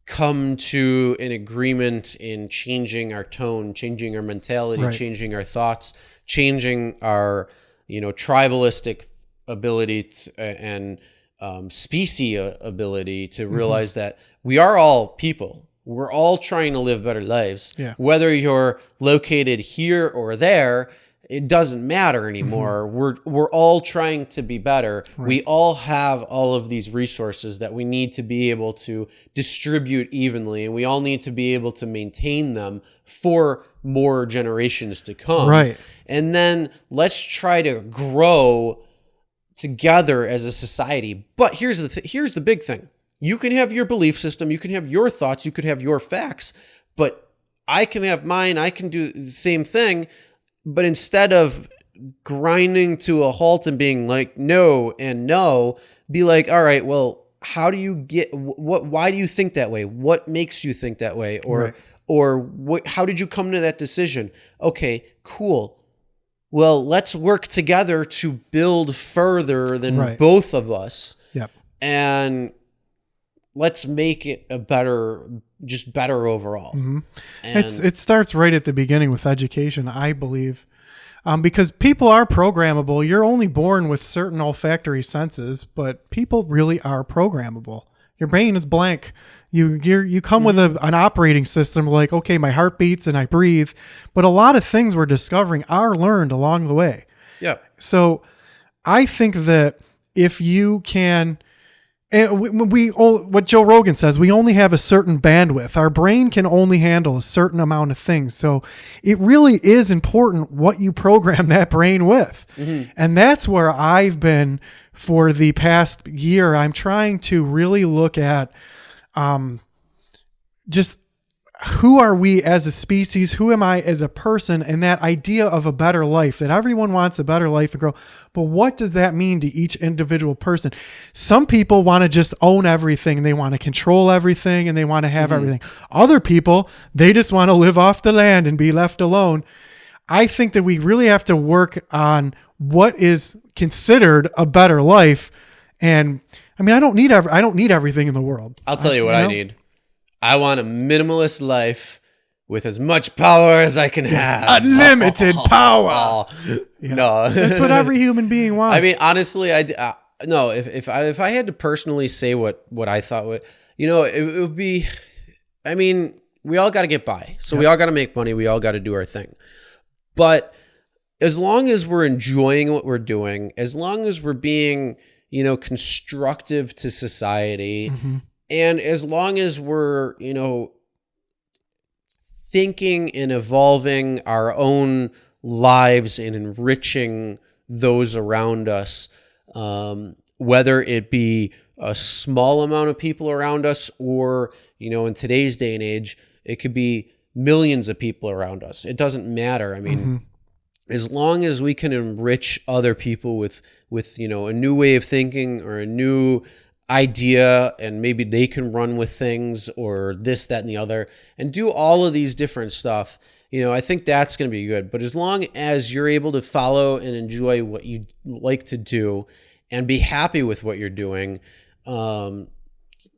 come to an agreement in changing our tone, changing our mentality, changing our thoughts, changing our, tribalistic ability and species ability to realize that we are all people. We're all trying to live better lives. Yeah. Whether you're located here or there, it doesn't matter anymore. We're all trying to be better. Right. We all have all of these resources that we need to be able to distribute evenly, and we all need to be able to maintain them for more generations to come. Right. And then let's try to grow together as a society. But here's the big thing. You can have your belief system, you can have your thoughts, you could have your facts, but I can have mine, I can do the same thing. But instead of grinding to a halt and being like, no and no, be like, all right, well, how do you why do you think that way? What makes you think that way? Or how did you come to that decision? Okay, cool. Well, let's work together to build further than both of us. Yep. And let's make it better overall. Mm-hmm. It starts right at the beginning with education, I believe, because people are programmable. You're only born with certain olfactory senses, but people really are programmable. Your brain is blank. You come with an operating system like, okay, my heart beats and I breathe, but a lot of things we're discovering are learned along the way. Yeah. So I think that if you can. And what Joe Rogan says, we only have a certain bandwidth. Our brain can only handle a certain amount of things. So it really is important what you program that brain with. Mm-hmm. And that's where I've been for the past year. I'm trying to really look at who are we as a species? Who am I as a person? And that idea of a better life, that everyone wants a better life and grow. But what does that mean to each individual person? Some people want to just own everything. They want to control everything and they want to have everything. Other people, they just want to live off the land and be left alone. I think that we really have to work on what is considered a better life. And I mean, I don't need everything in the world. I'll tell you what I need. I want a minimalist life with as much power as I can have. Unlimited power. No, that's what every human being wants. I mean, honestly, no. If I had to personally say what I thought would, it would be. I mean, we all got to get by, so we all got to make money. We all got to do our thing. But as long as we're enjoying what we're doing, as long as we're being, constructive to society. And as long as we're, thinking and evolving our own lives and enriching those around us, whether it be a small amount of people around us or, in today's day and age, it could be millions of people around us. It doesn't matter. I mean, as long as we can enrich other people with a new way of thinking or a new idea, and maybe they can run with things or this, that, and the other, and do all of these different stuff, I think that's going to be good. But as long as you're able to follow and enjoy what you like to do and be happy with what you're doing, I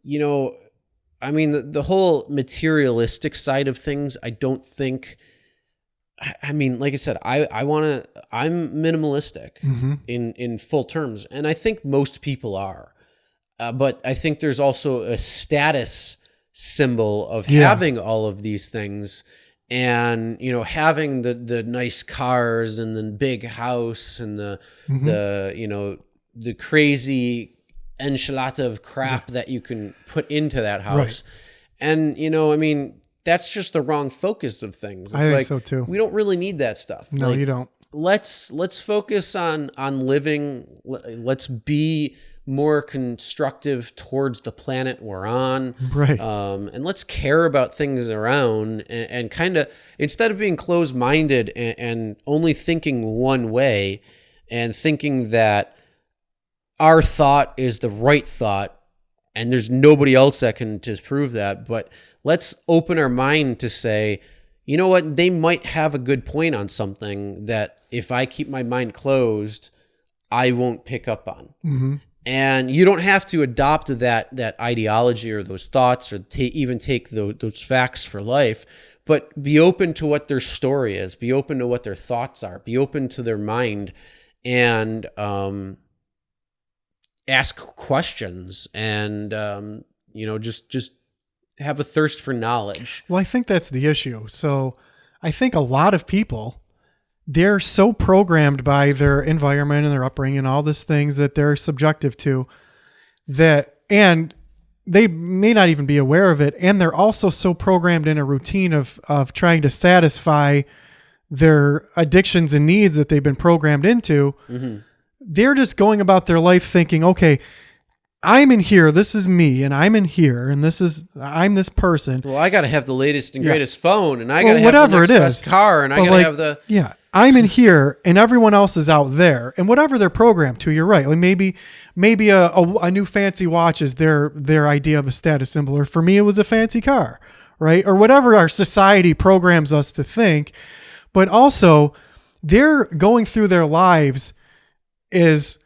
mean, the whole materialistic side of things, I don't think, I mean, like I said, I'm minimalistic in full terms. And I think most people are. But I think there's also a status symbol of having all of these things and, having the nice cars and the big house and the crazy enchilada of crap that you can put into that house. Right. And, I mean, that's just the wrong focus of things. It's I think so too. We don't really need that stuff. No, you don't. Let's focus on living. Let's be more constructive towards the planet we're on. Right. And let's care about things around and kind of, instead of being closed-minded and only thinking one way and thinking that our thought is the right thought and there's nobody else that can disprove that, but let's open our mind to say, you know what, they might have a good point on something that if I keep my mind closed, I won't pick up on. And you don't have to adopt that ideology or those thoughts or even take those facts for life, but be open to what their story is, be open to what their thoughts are, be open to their mind, and ask questions and, just have a thirst for knowledge. Well, I think that's the issue. So I think a lot of people, they're so programmed by their environment and their upbringing and all these things that they're subjective to that, and they may not even be aware of it. And they're also so programmed in a routine of trying to satisfy their addictions and needs that they've been programmed into. They're just going about their life thinking, okay, I'm in here, this is me, and I'm in here, and I'm this person. Well, I got to have the latest and greatest phone, and I got to have the next best car, and I got to have the... Yeah, I'm in here, and everyone else is out there, and whatever they're programmed to, you're right. Like maybe a new fancy watch is their idea of a status symbol, or for me, it was a fancy car, right? Or whatever our society programs us to think. But also, they're going through their lives is...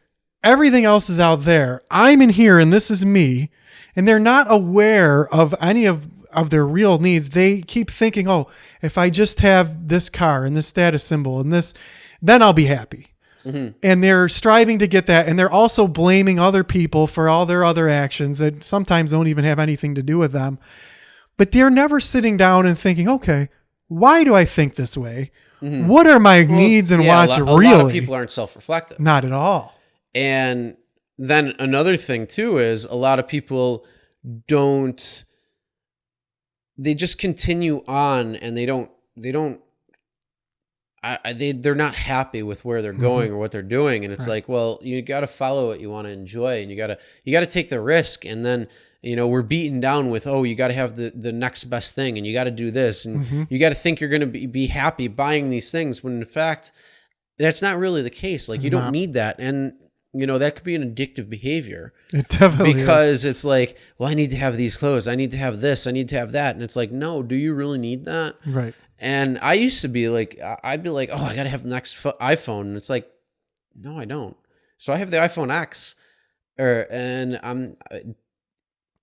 everything else is out there. I'm in here and this is me. And they're not aware of any of their real needs. They keep thinking, oh, if I just have this car and this status symbol and this, then I'll be happy. And they're striving to get that. And they're also blaming other people for all their other actions that sometimes don't even have anything to do with them. But they're never sitting down and thinking, okay, why do I think this way? What are my needs and wants really? A lot of people aren't self-reflective. Not at all. And then another thing too is a lot of people they just continue on and they're not happy with where they're going or what they're doing. And it's like, well, you got to follow what you want to enjoy and you got to take the risk. And then You know, we're beaten down with, oh, you got to have the next best thing, and you got to do this, and you got to think you're going to be happy buying these things, when in fact, that's not really the case. Like, you don't need that. And, you know, that could be an addictive behavior. It definitely because it's like, well, I need to have these clothes. I need to have this. I need to have that. And it's like, no, do you really need that? Right. And I used to be like, I'd be like, oh, I got to have the next iPhone. And it's like, no, I don't. So I have the iPhone X, and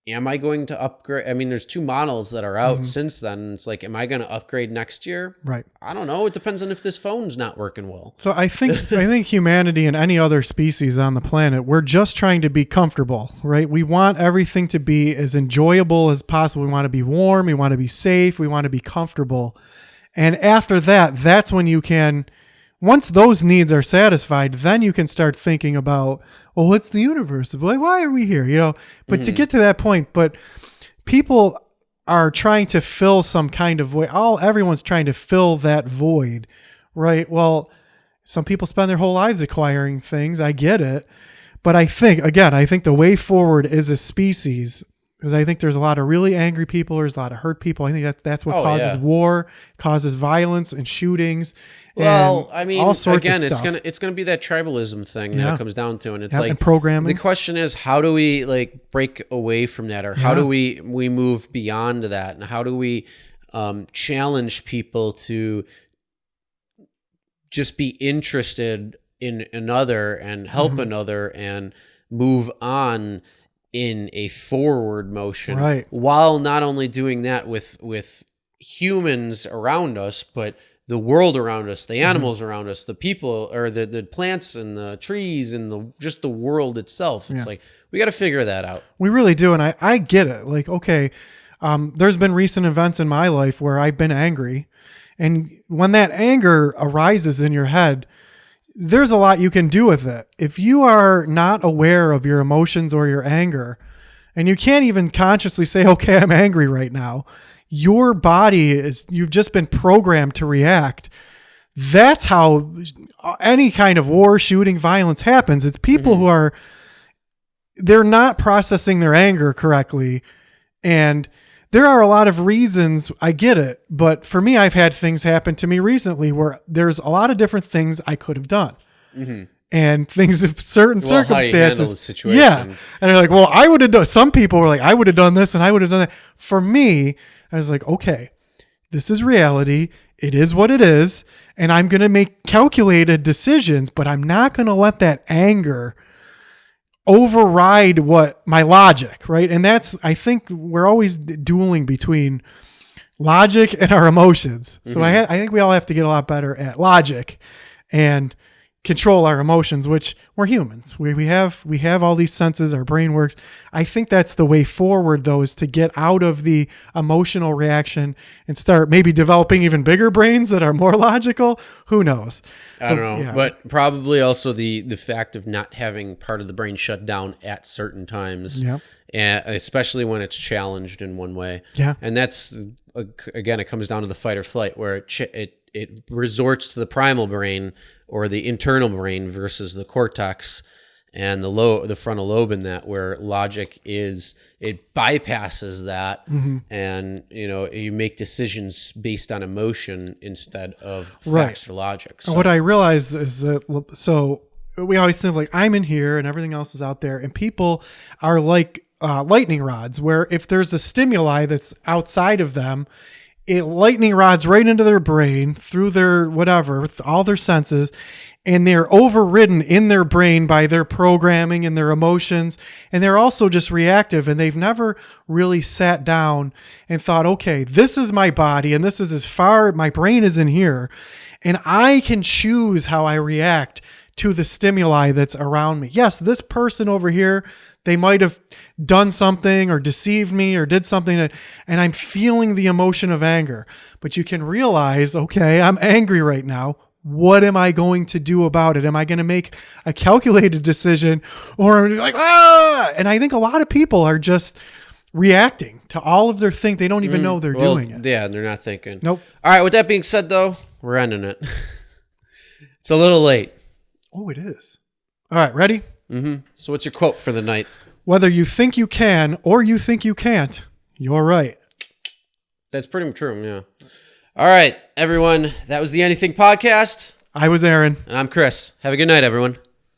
am I going to upgrade? I mean, there's 2 models that are out since then. It's like, am I going to upgrade next year? Right. I don't know. It depends on if this phone's not working well. So I think humanity and any other species on the planet, we're just trying to be comfortable, right? We want everything to be as enjoyable as possible. We want to be warm. We want to be safe. We want to be comfortable. And after that, that's when you can, once those needs are satisfied, then you can start thinking about, well, what's the universe? Like, why are we here? You know, but to get to that point, but people are trying to fill some kind of void. Everyone's trying to fill that void, right? Well, some people spend their whole lives acquiring things. I get it. But I think the way forward is a species, because I think there's a lot of really angry people. There's a lot of hurt people. I think that's what causes war, causes violence and shootings. Well, and I mean, all sorts again, of stuff. it's gonna be that tribalism thing that it comes down to, and it's like and programming. The question is, how do we like break away from that, or how do we move beyond that, and how do we challenge people to just be interested in another and help another and move on in a forward motion, right? While not only doing that with humans around us, but the world around us, the animals around us, the people, or the plants and the trees and just the world itself. It's like, we got to figure that out. We really do. And I get it. Like, okay, there's been recent events in my life where I've been angry. And when that anger arises in your head, there's a lot you can do with it. If you are not aware of your emotions or your anger, and you can't even consciously say, okay, I'm angry right now, your body you've just been programmed to react. That's how any kind of war, shooting, violence happens. It's people who they're not processing their anger correctly. And there are a lot of reasons. I get it. But for me, I've had things happen to me recently where there's a lot of different things I could have done. And things of certain circumstances. How you handle the situation. Yeah. And they're like, well, I would have done, some people were like, I would have done this and I would have done that. For me, I was like, okay, this is reality. It is what it is. And I'm going to make calculated decisions, but I'm not going to let that anger override what my logic, right? And that's, I think we're always dueling between logic and our emotions. So I think we all have to get a lot better at logic and control our emotions, which we're humans. We have all these senses, our brain works. I think that's the way forward, though, is to get out of the emotional reaction and start maybe developing even bigger brains that are more logical. Who knows? I don't know. Yeah. But probably also the fact of not having part of the brain shut down at certain times. Yeah. And especially when it's challenged in one way. Yeah. And that's, again, it comes down to the fight or flight, where it resorts to the primal brain or the internal brain versus the cortex and the frontal lobe in that, where logic it bypasses that. And, you make decisions based on emotion instead of facts or logic. So. What I realized is that, so we always think like, I'm in here and everything else is out there, and people are like lightning rods, where if there's a stimuli that's outside of them, it lightning rods right into their brain through their whatever, all their senses, and they're overridden in their brain by their programming and their emotions. And they're also just reactive, and they've never really sat down and thought, okay, this is my body and this is as far, my brain is in here, and I can choose how I react to the stimuli that's around me. Yes, this person over here, they might have done something or deceived me or did something, and I'm feeling the emotion of anger. But you can realize, okay, I'm angry right now. What am I going to do about it? Am I going to make a calculated decision, or am I like, ah? And I think a lot of people are just reacting to all of their things. They don't even know they're doing it. Yeah, they're not thinking. Nope. All right, with that being said, though, we're ending it. It's a little late. Oh, it is. All right, ready? So what's your quote for the night? Whether you think you can or you think you can't, you're right. That's pretty true, yeah. All right, everyone. That was the Anything Podcast. I was Aaron. And I'm Chris. Have a good night, everyone.